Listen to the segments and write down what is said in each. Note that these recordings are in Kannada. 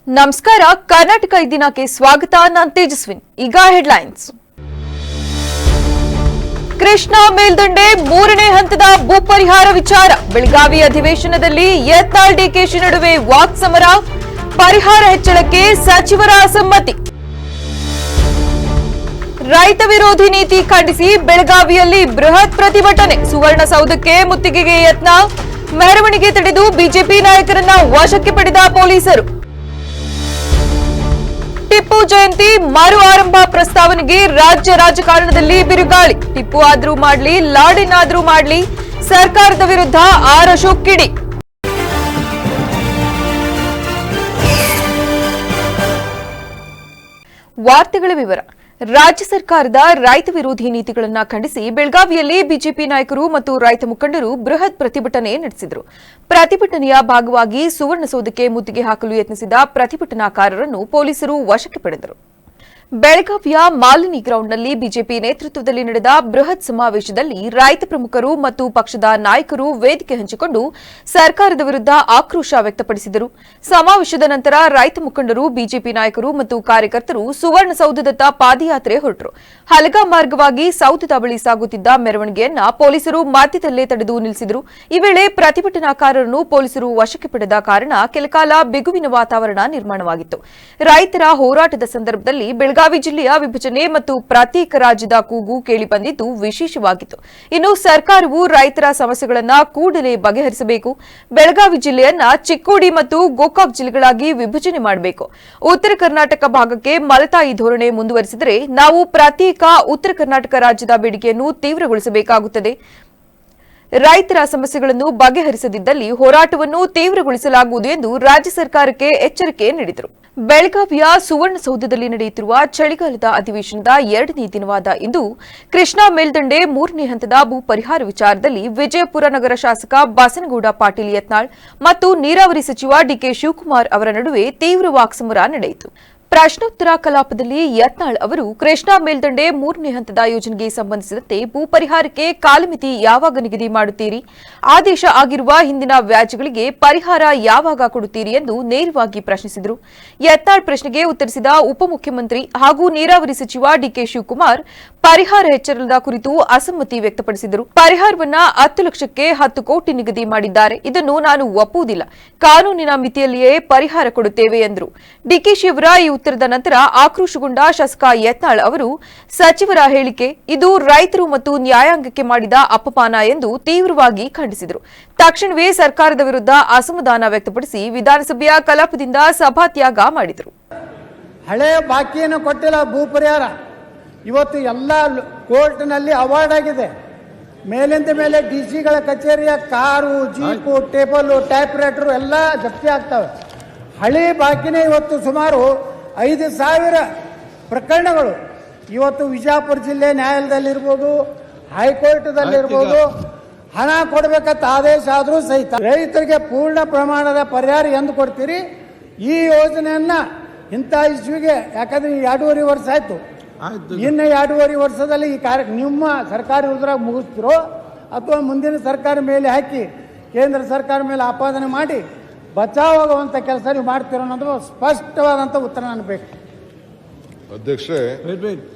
ನಮಸ್ಕಾರ. ಕರ್ನಾಟಕ ಈ ದಿನಕ್ಕೆ ಸ್ವಾಗತ. ನಾನು ತೇಜಸ್ವಿನಿ. ಈಗ ಹೆಡ್ಲೈನ್ಸ್. ಕೃಷ್ಣಾ ಮೇಲ್ದಂಡೆ ಮೂರನೇ ಹಂತದ ಭೂ ಪರಿಹಾರ ವಿಚಾರ. ಬೆಳಗಾವಿ ಅಧಿವೇಶನದಲ್ಲಿ ಯತ್ನಾಳ್ ಡಿಕೆಶಿ ನಡುವೆ ವಾಕ್ಸಮರ. ಪರಿಹಾರ ಹೆಚ್ಚಳಕ್ಕೆ ಸಚಿವರ ಅಸಮ್ಮತಿ. ರೈತ ವಿರೋಧಿ ನೀತಿ ಖಂಡಿಸಿ ಬೆಳಗಾವಿಯಲ್ಲಿ ಬೃಹತ್ ಪ್ರತಿಭಟನೆ. ಸುವರ್ಣಸೌಧಕ್ಕೆ ಮುತ್ತಿಗೆಗೆ ಯತ್ನ. ಮೆರವಣಿಗೆ ತಡೆದು ಬಿಜೆಪಿ ನಾಯಕರನ್ನ ವಶಕ್ಕೆ ಪಡೆದ ಪೊಲೀಸರು. ಟಿಪ್ಪು ಜಯಂತಿ ಮರು ಆರಂಭ ಪ್ರಸ್ತಾವನೆಗೆ ರಾಜ್ಯ ರಾಜಕಾರಣದಲ್ಲಿ ಬಿರುಗಾಳಿ. ಟಿಪ್ಪು ಆದ್ರೂ ಮಾಡ್ಲಿ, ಲಾಡಿನ್ ಆದ್ರೂ ಮಾಡ್ಲಿ, ಸರ್ಕಾರದ ವಿರುದ್ಧ ಆರ್ ಅಶೋಕ್ ಕಿಡಿ. ವಾರ್ತೆಗಳ ವಿವರ. ರಾಜ್ಯ ಸರ್ಕಾರದ ರೈತ ವಿರೋಧಿ ನೀತಿಗಳನ್ನು ಖಂಡಿಸಿ ಬೆಳಗಾವಿಯಲ್ಲಿ ಬಿಜೆಪಿ ನಾಯಕರು ಮತ್ತು ರೈತ ಮುಖಂಡರು ಬೃಹತ್ ಪ್ರತಿಭಟನೆ ನಡೆಸಿದರು. ಪ್ರತಿಭಟನೆಯ ಭಾಗವಾಗಿ ಸುವರ್ಣಸೌಧಕ್ಕೆ ಮುತ್ತಿಗೆ ಹಾಕಲು ಯತ್ನಿಸಿದ ಪ್ರತಿಭಟನಾಕಾರರನ್ನು ಪೊಲೀಸರು ವಶಕ್ಕೆ ಪಡೆದರು. ಬೆಳಗಾವಿಯ ಮಾಲಿನಿ ಗ್ರೌಂಡ್ನಲ್ಲಿ ಬಿಜೆಪಿ ನೇತೃತ್ವದಲ್ಲಿ ನಡೆದ ಬೃಹತ್ ಸಮಾವೇಶದಲ್ಲಿ ರೈತ ಪ್ರಮುಖರು ಮತ್ತು ಪಕ್ಷದ ನಾಯಕರು ವೇದಿಕೆ ಹಂಚಿಕೊಂಡು ಸರ್ಕಾರದ ವಿರುದ್ಧ ಆಕ್ರೋಶ ವ್ಯಕ್ತಪಡಿಸಿದರು. ಸಮಾವೇಶದ ನಂತರ ರೈತ ಮುಖಂಡರು, ಬಿಜೆಪಿ ನಾಯಕರು ಮತ್ತು ಕಾರ್ಯಕರ್ತರು ಸುವರ್ಣಸೌಧದತ್ತ ಪಾದಯಾತ್ರೆ ಹೊರಟರು. ಹಲಗಾ ಮಾರ್ಗವಾಗಿ ಸೌಧದ ಬಳಿ ಸಾಗುತ್ತಿದ್ದ ಮೆರವಣಿಗೆಯನ್ನ ಪೊಲೀಸರು ಮಧ್ಯದಲ್ಲೇ ತಡೆದು ನಿಲ್ಲಿಸಿದರು. ಈ ವೇಳೆ ಪ್ರತಿಭಟನಾಕಾರರನ್ನು ಪೊಲೀಸರು ವಶಕ್ಕೆ ಪಡೆದ ಕಾರಣ ಕೆಲಕಾಲ ಬಿಗುವಿನ ವಾತಾವರಣ ನಿರ್ಮಾಣವಾಗಿತ್ತು. ರೈತರ ಹೋರಾಟದ ಸಂದರ್ಭದಲ್ಲಿ ಬೆಳಗಾವಿ ಜಿಲ್ಲೆಯ ವಿಭಜನೆ ಮತ್ತು ಪ್ರತ್ಯೇಕ ರಾಜ್ಯದ ಕೂಗು ಕೇಳಿಬಂದಿದ್ದು ವಿಶೇಷವಾಗಿತ್ತು. ಇನ್ನು ಸರ್ಕಾರವು ರೈತರ ಸಮಸ್ಯೆಗಳನ್ನು ಕೂಡಲೇ ಬಗೆಹರಿಸಬೇಕು. ಬೆಳಗಾವಿ ಜಿಲ್ಲೆಯನ್ನ ಚಿಕ್ಕೋಡಿ ಮತ್ತು ಗೋಕಾಕ್ ಜಿಲ್ಲೆಗಳಾಗಿ ವಿಭಜನೆ ಮಾಡಬೇಕು. ಉತ್ತರ ಕರ್ನಾಟಕ ಭಾಗಕ್ಕೆ ಮಲತಾಯಿ ಧೋರಣೆ ಮುಂದುವರಿಸಿದರೆ ನಾವು ಪ್ರತ್ಯೇಕ ಉತ್ತರ ಕರ್ನಾಟಕ ರಾಜ್ಯದ ಬೇಡಿಕೆಯನ್ನು ತೀವ್ರಗೊಳಿಸಬೇಕಾಗುತ್ತದೆ. ರೈತರ ಸಮಸ್ಯೆಗಳನ್ನು ಬಗೆಹರಿಸದಿದ್ದಲ್ಲಿ ಹೋರಾಟವನ್ನು ತೀವ್ರಗೊಳಿಸಲಾಗುವುದು ಎಂದು ರಾಜ್ಯ ಸರ್ಕಾರಕ್ಕೆ ಎಚ್ಚರಿಕೆ ನೀಡಿದರು. ಬೆಳಗಾವಿಯ ಸುವರ್ಣಸೌಧದಲ್ಲಿ ನಡೆಯುತ್ತಿರುವ ಚಳಿಗಾಲದ ಅಧಿವೇಶನದ 2ನೇ ದಿನವಾದ ಇಂದು ಕೃಷ್ಣಾ ಮೇಲ್ದಂಡೆ 3ನೇ ಹಂತದ ಭೂ ಪರಿಹಾರ ವಿಚಾರದಲ್ಲಿ ವಿಜಯಪುರ ನಗರ ಶಾಸಕ ಬಸನಗೌಡ ಪಾಟೀಲ್ ಯತ್ನಾಳ್ ಮತ್ತು ನೀರಾವರಿ ಸಚಿವ ಡಿಕೆ ಶಿವಕುಮಾರ್ ಅವರ ನಡುವೆ ತೀವ್ರ ವಾಕ್ಸಮರ ನಡೆಯಿತು. ಪ್ರಶ್ನೋತ್ತರ ಕಲಾಪದಲ್ಲಿ ಯತ್ನಾಳ್ ಅವರು ಕೃಷ್ಣಾ ಮೇಲ್ದಂಡೆ 3ನೇ ಹಂತದ ಯೋಜನೆಗೆ ಸಂಬಂಧಿಸಿದಂತೆ ಭೂ ಪರಿಹಾರಕ್ಕೆ ಕಾಲಮಿತಿ ಯಾವಾಗ ನಿಗದಿ ಮಾಡುತ್ತೀರಿ, ಆದೇಶ ಆಗಿರುವ ಹಿಂದಿನ ವ್ಯಾಜ್ಯಗಳಿಗೆ ಪರಿಹಾರ ಯಾವಾಗ ಕೊಡುತ್ತೀರಿ ಎಂದು ನೇರವಾಗಿ ಪ್ರಶ್ನಿಸಿದರು. ಯತ್ನಾಳ್ ಪ್ರಶ್ನೆಗೆ ಉತ್ತರಿಸಿದ ಉಪಮುಖ್ಯಮಂತ್ರಿ ಹಾಗೂ ನೀರಾವರಿ ಸಚಿವ ಡಿಕೆ ಶಿವಕುಮಾರ್ ಪರಿಹಾರ ಹೆಚ್ಚಳದ ಕುರಿತು ಅಸಮ್ಮತಿ ವ್ಯಕ್ತಪಡಿಸಿದರು. ಪರಿಹಾರವನ್ನ 10 ಲಕ್ಷಕ್ಕೆ 10 ಕೋಟಿ ನಿಗದಿ ಮಾಡಿದ್ದಾರೆ. ಇದನ್ನು ನಾನು ಒಪ್ಪುವುದಿಲ್ಲ. ಕಾನೂನಿನ ಮಿತಿಯಲ್ಲಿಯೇ ಪರಿಹಾರ ಕೊಡುತ್ತೇವೆ ಎಂದರು. ಡಿಕೆಶಿ ಅವರ ಈ ಉತ್ತರದ ನಂತರ ಆಕ್ರೋಶಗೊಂಡ ಶಾಸಕ ಯತ್ನಾಳ್ ಅವರು ಸಚಿವರ ಹೇಳಿಕೆ ಇದು ರೈತರು ಮತ್ತು ನ್ಯಾಯಾಂಗಕ್ಕೆ ಮಾಡಿದ ಅಪಮಾನ ಎಂದು ತೀವ್ರವಾಗಿ ಖಂಡಿಸಿದರು. ತಕ್ಷಣವೇ ಸರ್ಕಾರದ ವಿರುದ್ಧ ಅಸಮಾಧಾನ ವ್ಯಕ್ತಪಡಿಸಿ ವಿಧಾನಸಭೆಯ ಕಲಾಪದಿಂದ ಸಭಾತ್ಯಾಗ ಮಾಡಿದರು. ಹಳೆ ಬಾಕಿಯನ್ನು ಕೊಟ್ಟಿಲ್ಲ ಭೂ ಪರಿಹಾರ. ಇವತ್ತು ಎಲ್ಲ ಕೋರ್ಟ್ನಲ್ಲಿ ಅವಾರ್ಡ್ ಆಗಿದೆ. ಮೇಲಿಂದ ಮೇಲೆ ಡಿಸಿಗಳ ಕಚೇರಿಯ car, jeep, table, type writer ಎಲ್ಲ ಜಪ್ತಿ ಆಗ್ತವೆ. ಹಳೆ ಬಾಕಿನೇ ಇವತ್ತು ಸುಮಾರು 5,000 ಪ್ರಕರಣಗಳು ಇವತ್ತು ವಿಜಯಪುರ ಜಿಲ್ಲೆ ನ್ಯಾಯಾಲಯದಲ್ಲಿರ್ಬೋದು, ಹೈಕೋರ್ಟ್ದಲ್ಲಿರ್ಬೋದು ಹಣ ಕೊಡಬೇಕಂತ ಆದೇಶ ಆದರೂ ಸಹಿತ ರೈತರಿಗೆ ಪೂರ್ಣ ಪ್ರಮಾಣದ ಪರಿಹಾರ ಎಂದು ಕೊಡ್ತೀರಿ? ಈ ಯೋಜನೆಯನ್ನ ಇಂಥ ಇಸ್ವಿಗೆ, ಯಾಕಂದ್ರೆ 2.5 ವರ್ಷ ಆಯ್ತು, ಇನ್ನು 2.5 ವರ್ಷದಲ್ಲಿ ಈ ನಿಮ್ಮ ಸರ್ಕಾರಿ ಉದ್ರಾಗ ಮುಗಿಸ್ತಿರೋ ಅಥವಾ ಮುಂದಿನ ಸರ್ಕಾರ ಮೇಲೆ ಹಾಕಿ ಕೇಂದ್ರ ಸರ್ಕಾರ ಮೇಲೆ ಆಪಾದನೆ ಮಾಡಿ ಬಚಾವಾಗುವಂತ ಕೆಲಸ ನೀವು ಮಾಡ್ತಿರೋ ಅನ್ನೋದು ಸ್ಪಷ್ಟವಾದಂತ ಉತ್ತರ ನನಗೆ ಬೇಕು. ಅಧ್ಯಕ್ಷರೇ,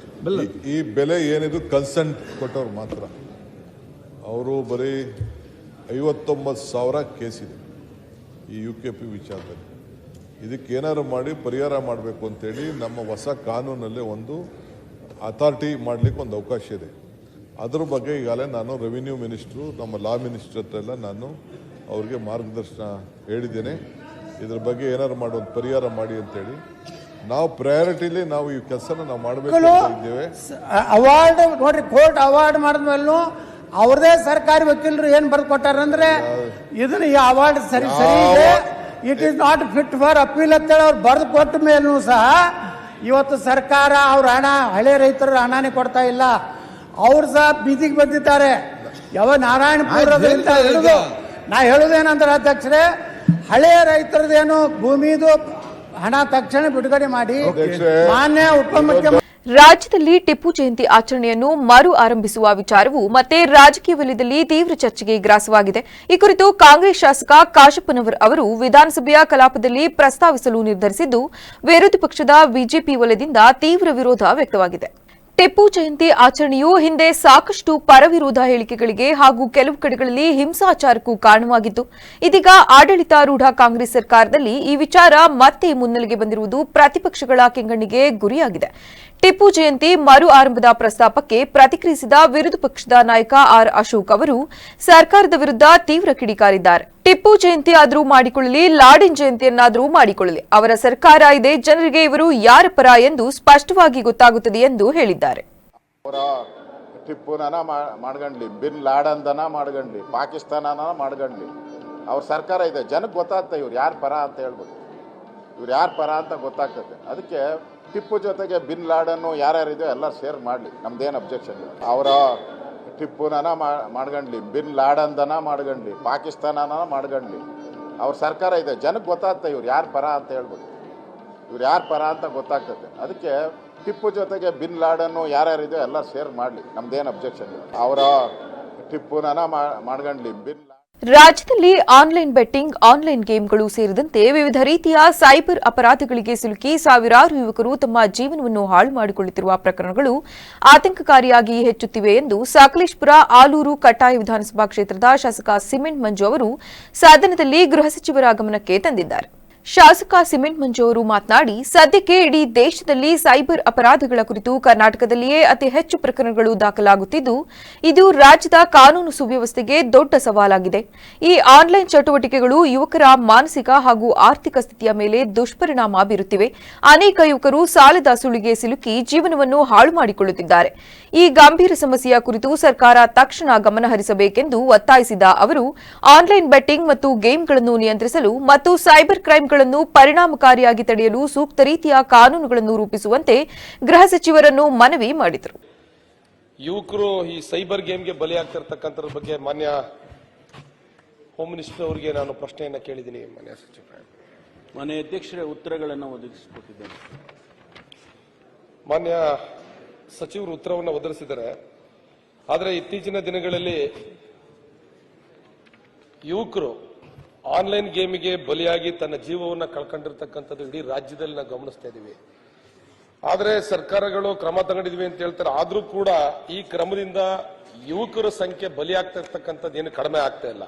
ಈ ಬೆಲೆ ಏನಿದು ಕನ್ಸೆಂಟ್ ಕೊಟ್ಟವ್ರು ಮಾತ್ರ. ಅವರು ಬರೀ 59,000 ಕೇಸ್ ಇದೆ ಈ UKP ವಿಚಾರದಲ್ಲಿ. ಇದಕ್ಕೆ ಏನಾದ್ರು ಮಾಡಿ ಪರಿಹಾರ ಮಾಡಬೇಕು ಅಂತೇಳಿ ನಮ್ಮ ಹೊಸ ಕಾನೂನಲ್ಲಿ ಒಂದು ಅಥಾರಿಟಿ ಮಾಡಲಿಕ್ಕೆ ಒಂದು ಅವಕಾಶ ಇದೆ. ಅದ್ರ ಬಗ್ಗೆ ಈಗಾಗಲೇ ನಾನು ರೆವಿನ್ಯೂ ಮಿನಿಸ್ಟ್ರು, ನಮ್ಮ ಲಾ ಮಿನಿಸ್ಟ್ರ್ ಹತ್ರ ಎಲ್ಲ ನಾನು ಅವ್ರಿಗೆ ಮಾರ್ಗದರ್ಶನ ಹೇಳಿದ್ದೇನೆ. ಇದ್ರ ಬಗ್ಗೆ ಏನಾದ್ರು ಮಾಡಿ ಒಂದು ಪರಿಹಾರ ಮಾಡಿ ಅಂತೇಳಿ ನಾವು ಪ್ರಯಾರಿಟಿಲಿ ನಾವು ಈ ಕೆಲಸನ ನಾವು ಮಾಡಬೇಕು ಇದ್ದೇವೆ. ಅವಾರ್ಡ್ ನೋಡ್ರಿ, ಕೋರ್ಟ್ ಅವಾರ್ಡ್ ಮಾಡಿದ್ಮೇಲೂ ಅವ್ರದೇ ಸರ್ಕಾರಿ ವಕೀಲರು ಏನ್ ಬರೆದು ಕೊಟ್ಟಾರಂದ್ರೆ ಇದನ್ನ ಈ ಅವಾರ್ಡ್ ಸರಿ ಇದೆ, it is not fit for appeal ಅಂತೇಳಿ ಅವ್ರು ಬರೆದು ಕೊಟ್ಟ ಮೇಲೂ ಸಹ ಇವತ್ತು ಸರ್ಕಾರ ಅವ್ರ ಹಣ, ಹಳೆ ರೈತರ ಹಣನೇ ಕೊಡ್ತಾ ಇಲ್ಲ. ಅವ್ರು ಸಹ ಬೀದಿಗೆ ಬಂದಿದ್ದಾರೆ. ಯಾವ ನಾರಾಯಣಪುರದಿಂದ ಹಿಡಿದು ನಾ ಹೇಳುದೇನಂದ್ರೆ ಅಧ್ಯಕ್ಷರೇ, ಹಳೆ ರೈತರದೇನು ಭೂಮಿದು ಹಣ ತಕ್ಷಣ ಬಿಡುಗಡೆ ಮಾಡಿ ಮಾನ್ಯ ಉಪಮುಖ್ಯಮಂತ್ರಿ ರಾಜ್ಯದಲ್ಲಿ ಟಿಪ್ಪು ಜಯಂತಿ ಆಚರಣೆಯನ್ನು ಮರು ಆರಂಭಿಸುವ ವಿಚಾರವು ಮತ್ತೆ ರಾಜಕೀಯ ವಲಯದಲ್ಲಿ ತೀವ್ರ ಚರ್ಚೆಗೆ ಗ್ರಾಸವಾಗಿದೆ. ಈ ಕುರಿತು ಕಾಂಗ್ರೆಸ್ ಶಾಸಕ ಕಾಶಪ್ಪನವರ್ ಅವರು ವಿಧಾನಸಭೆಯ ಕಲಾಪದಲ್ಲಿ ಪ್ರಸ್ತಾವಿಸಲು ನಿರ್ಧರಿಸಿದ್ದು, ವಿರೋಧ ಪಕ್ಷದ ಬಿಜೆಪಿ ವಲಯದಿಂದ ತೀವ್ರ ವಿರೋಧ ವ್ಯಕ್ತವಾಗಿದೆ. ಟಿಪ್ಪು ಜಯಂತಿ ಆಚರಣೆಯು ಹಿಂದೆ ಸಾಕಷ್ಟು ಪರವಿರೋಧ ಹೇಳಿಕೆಗಳಿಗೆ ಹಾಗೂ ಕೆಲವು ಕಡೆಗಳಲ್ಲಿ ಹಿಂಸಾಚಾರಕ್ಕೂ ಕಾರಣವಾಗಿತ್ತು. ಇದೀಗ ಆಡಳಿತಾರೂಢ ಕಾಂಗ್ರೆಸ್ ಸರ್ಕಾರದಲ್ಲಿ ಈ ವಿಚಾರ ಮತ್ತೆ ಮುನ್ನೆಲೆಗೆ ಬಂದಿರುವುದು ಪ್ರತಿಪಕ್ಷಗಳ ಕೆಂಗಣ್ಣಿಗೆ ಗುರಿಯಾಗಿದೆ. ಟಿಪ್ಪು ಜಯಂತಿ ಮರು ಆರಂಭದ ಪ್ರಸ್ತಾಪಕ್ಕೆ ಪ್ರತಿಕ್ರಿಯಿಸಿದ ವಿರೋಧ ಪಕ್ಷದ ನಾಯಕ ಆರ್ ಅಶೋಕ್ ಅವರು ಸರ್ಕಾರದ ವಿರುದ್ಧ ತೀವ್ರ ಕಿಡಿಕಾರಿದ್ದಾರೆ. ಟಿಪ್ಪು ಜಯಂತಿ ಆದರೂ ಮಾಡಿಕೊಳ್ಳಲಿ, ಲಾಡಿನ್ ಜಯಂತಿಯನ್ನಾದರೂ ಮಾಡಿಕೊಳ್ಳಲಿ, ಅವರ ಸರ್ಕಾರ ಇದೆ, ಜನರಿಗೆ ಇವರು ಯಾರ ಪರ ಎಂದು ಸ್ಪಷ್ಟವಾಗಿ ಗೊತ್ತಾಗುತ್ತದೆ ಎಂದು ಹೇಳಿದ್ದಾರೆ. ಟಿಪ್ಪುನ ಮಾಡ್ಕೊಂಡ್ಲಿ, ಬಿನ್ ಲಾಡನ್ದನ ಮಾಡ್ಕೊಂಡ್ಲಿ, ಪಾಕಿಸ್ತಾನನ ಮಾಡ್ಕೊಂಡ್ಲಿ, ಅವ್ರ ಸರ್ಕಾರ ಇದೆ, ಜನಕ್ಕೆ ಗೊತ್ತಾಗ್ತದೆ ಇವ್ರು ಯಾರ ಪರ ಅಂತ ಹೇಳ್ಬೋದು, ಇವ್ರು ಯಾರ ಪರ ಅಂತ ಗೊತ್ತಾಗ್ತದೆ. ಅದಕ್ಕೆ ಟಿಪ್ಪು ಜೊತೆಗೆ ಬಿನ್ ಲಾಡನ್ನು ಯಾರ್ಯಾರಿದೆಯೋ ಎಲ್ಲ ಶೇರ್ ಮಾಡಲಿ, ನಮ್ದೇನು ಅಬ್ಜೆಕ್ಷನ್ ಇಲ್ಲ. ಅವರ ಟಿಪ್ಪುನ ಮಾಡ್ಕೊಂಡ್ಲಿ, ಬಿನ್ ಲಾಡನ್ದನ ಮಾಡ್ಕೊಂಡ್ಲಿ, ಪಾಕಿಸ್ತಾನನ ಮಾಡ್ಕೊಂಡ್ಲಿ, ಅವ್ರ ಸರ್ಕಾರ ಇದೆ, ಜನಕ್ಕೆ ಗೊತ್ತಾಗ್ತದೆ ಇವ್ರು ಯಾರ ಪರ ಅಂತ ಹೇಳ್ಬೋದು, ಇವ್ರು ಯಾರ ಪರ ಅಂತ ಗೊತ್ತಾಗ್ತದೆ. ಅದಕ್ಕೆ ಟಿಪ್ಪು ಜೊತೆಗೆ ಬಿನ್ ಲಾಡನ್ನು ಯಾರ್ಯಾರಿದೆಯೋ ಎಲ್ಲ ಶೇರ್ ಮಾಡಲಿ, ನಮ್ದೇನು ಅಬ್ಜೆಕ್ಷನ್ ಇಲ್ಲ. ಅವರ ಟಿಪ್ಪುನ ಮಾಡ್ಕೊಂಡ್ಲಿ, ಬಿನ್ ರಾಜ್ಯದಲ್ಲಿ ಆನ್ಲೈನ್ ಬೆಟ್ಟಿಂಗ್, ಆನ್ಲೈನ್ ಗೇಮ್ಗಳು ಸೇರಿದಂತೆ ವಿವಿಧ ರೀತಿಯ ಸೈಬರ್ ಅಪರಾಧಗಳಿಗೆ ಸಿಲುಕಿ ಸಾವಿರಾರು ಯುವಕರು ತಮ್ಮ ಜೀವನವನ್ನು ಹಾಳು ಮಾಡಿಕೊಳ್ಳುತ್ತಿರುವ ಪ್ರಕರಣಗಳು ಆತಂಕಕಾರಿಯಾಗಿ ಹೆಚ್ಚುತ್ತಿವೆ ಎಂದು ಸಕಲೇಶಪುರ ಆಲೂರು ಕಟ್ಟಾಯ ವಿಧಾನಸಭಾ ಕ್ಷೇತ್ರದ ಶಾಸಕ ಸಿಮೆಂಟ್ ಮಂಜು ಅವರು ಸದನದಲ್ಲಿ ಗೃಹ ಸಚಿವರ ಗಮನಕ್ಕೆ ತಂದಿದ್ದಾರೆ. ಶಾಸಕ ಸಿಮೆಂಟ್ ಮಂಜು ಅವರು ಮಾತನಾಡಿ, ಸದ್ಯಕ್ಕೆ ಇಡೀ ದೇಶದಲ್ಲಿ ಸೈಬರ್ ಅಪರಾಧಗಳ ಕುರಿತು ಕರ್ನಾಟಕದಲ್ಲಿಯೇ ಅತಿ ಹೆಚ್ಚು ಪ್ರಕರಣಗಳು ದಾಖಲಾಗುತ್ತಿದ್ದು, ಇದು ರಾಜ್ಯದ ಕಾನೂನು ಸುವ್ಯವಸ್ಥೆಗೆ ದೊಡ್ಡ ಸವಾಲಾಗಿದೆ. ಈ ಆನ್ಲೈನ್ ಚಟುವಟಿಕೆಗಳು ಯುವಕರ ಮಾನಸಿಕ ಹಾಗೂ ಆರ್ಥಿಕ ಸ್ಥಿತಿಯ ಮೇಲೆ ದುಷ್ಪರಿಣಾಮ ಬೀರುತ್ತಿವೆ. ಅನೇಕ ಯುವಕರು ಸಾಲದ ಸುಳಿಗೆ ಸಿಲುಕಿ ಜೀವನವನ್ನು ಹಾಳು ಮಾಡಿಕೊಳ್ಳುತ್ತಿದ್ದಾರೆ. ಈ ಗಂಭೀರ ಸಮಸ್ಯೆಯ ಕುರಿತು ಸರ್ಕಾರ ತಕ್ಷಣ ಗಮನಹರಿಸಬೇಕೆಂದು ಒತ್ತಾಯಿಸಿದ ಅವರು, ಆನ್ಲೈನ್ ಬೆಟ್ಟಿಂಗ್ ಮತ್ತು ಗೇಮ್ಗಳನ್ನು ನಿಯಂತ್ರಿಸಲು ಮತ್ತು ಸೈಬರ್ ಕ್ರೈಂಗಳನ್ನು ಪರಿಣಾಮಕಾರಿಯಾಗಿ ತಡೆಯಲು ಸೂಕ್ತ ರೀತಿಯ ಕಾನೂನುಗಳನ್ನು ರೂಪಿಸುವಂತೆ ಗೃಹ ಸಚಿವರನ್ನು ಮನವಿ ಮಾಡಿದರು. ಯುವಕರು ಈ ಸೈಬರ್ ಗೇಮ್ಗೆ ಬಲಿಯಾಗ್ತಿರ್ತಕ್ಕಂಥದ್ರ ಬಗ್ಗೆ ಮಾನ್ಯ ಹೋಮ್ ಮಿನಿಸ್ಟರ್ ಅವರಿಗೆ ನಾನು ಪ್ರಶ್ನೆಯನ್ನ ಕೇಳಿದ್ದೀನಿ. ಮಾನ್ಯ ಸಚಿವರೇ, ಮಾನ್ಯ ಅಧ್ಯಕ್ಷರೇ ಉತ್ತರಗಳನ್ನು ಒದಗಿಸಿಕೊಟ್ಟಿದ್ದೇನೆ. ಮಾನ್ಯ ಸಚಿವರು ಉತ್ತರವನ್ನು ಒದಗಿಸಿದ್ದಾರೆ. ಆದರೆ ಇತ್ತೀಚಿನ ದಿನಗಳಲ್ಲಿ ಯುವಕರು ಆನ್ಲೈನ್ ಗೇಮಿಗೆ ಬಲಿಯಾಗಿ ತನ್ನ ಜೀವವನ್ನು ಕಳ್ಕೊಂಡಿರ್ತಕ್ಕಂಥದ್ದು ಇಡೀ ರಾಜ್ಯದಲ್ಲಿ ನಾವು ಗಮನಿಸ್ತಾ ಇದ್ದೀವಿ. ಆದರೆ ಸರ್ಕಾರಗಳು ಕ್ರಮ ತಗೊಂಡಿದ್ವಿ ಅಂತ ಹೇಳ್ತಾರೆ. ಆದ್ರೂ ಕೂಡ ಈ ಕ್ರಮದಿಂದ ಯುವಕರ ಸಂಖ್ಯೆ ಬಲಿಯಾಗ್ತಿರ್ತಕ್ಕಂಥದ್ದು ಏನು ಕಡಿಮೆ ಆಗ್ತಾ ಇಲ್ಲ.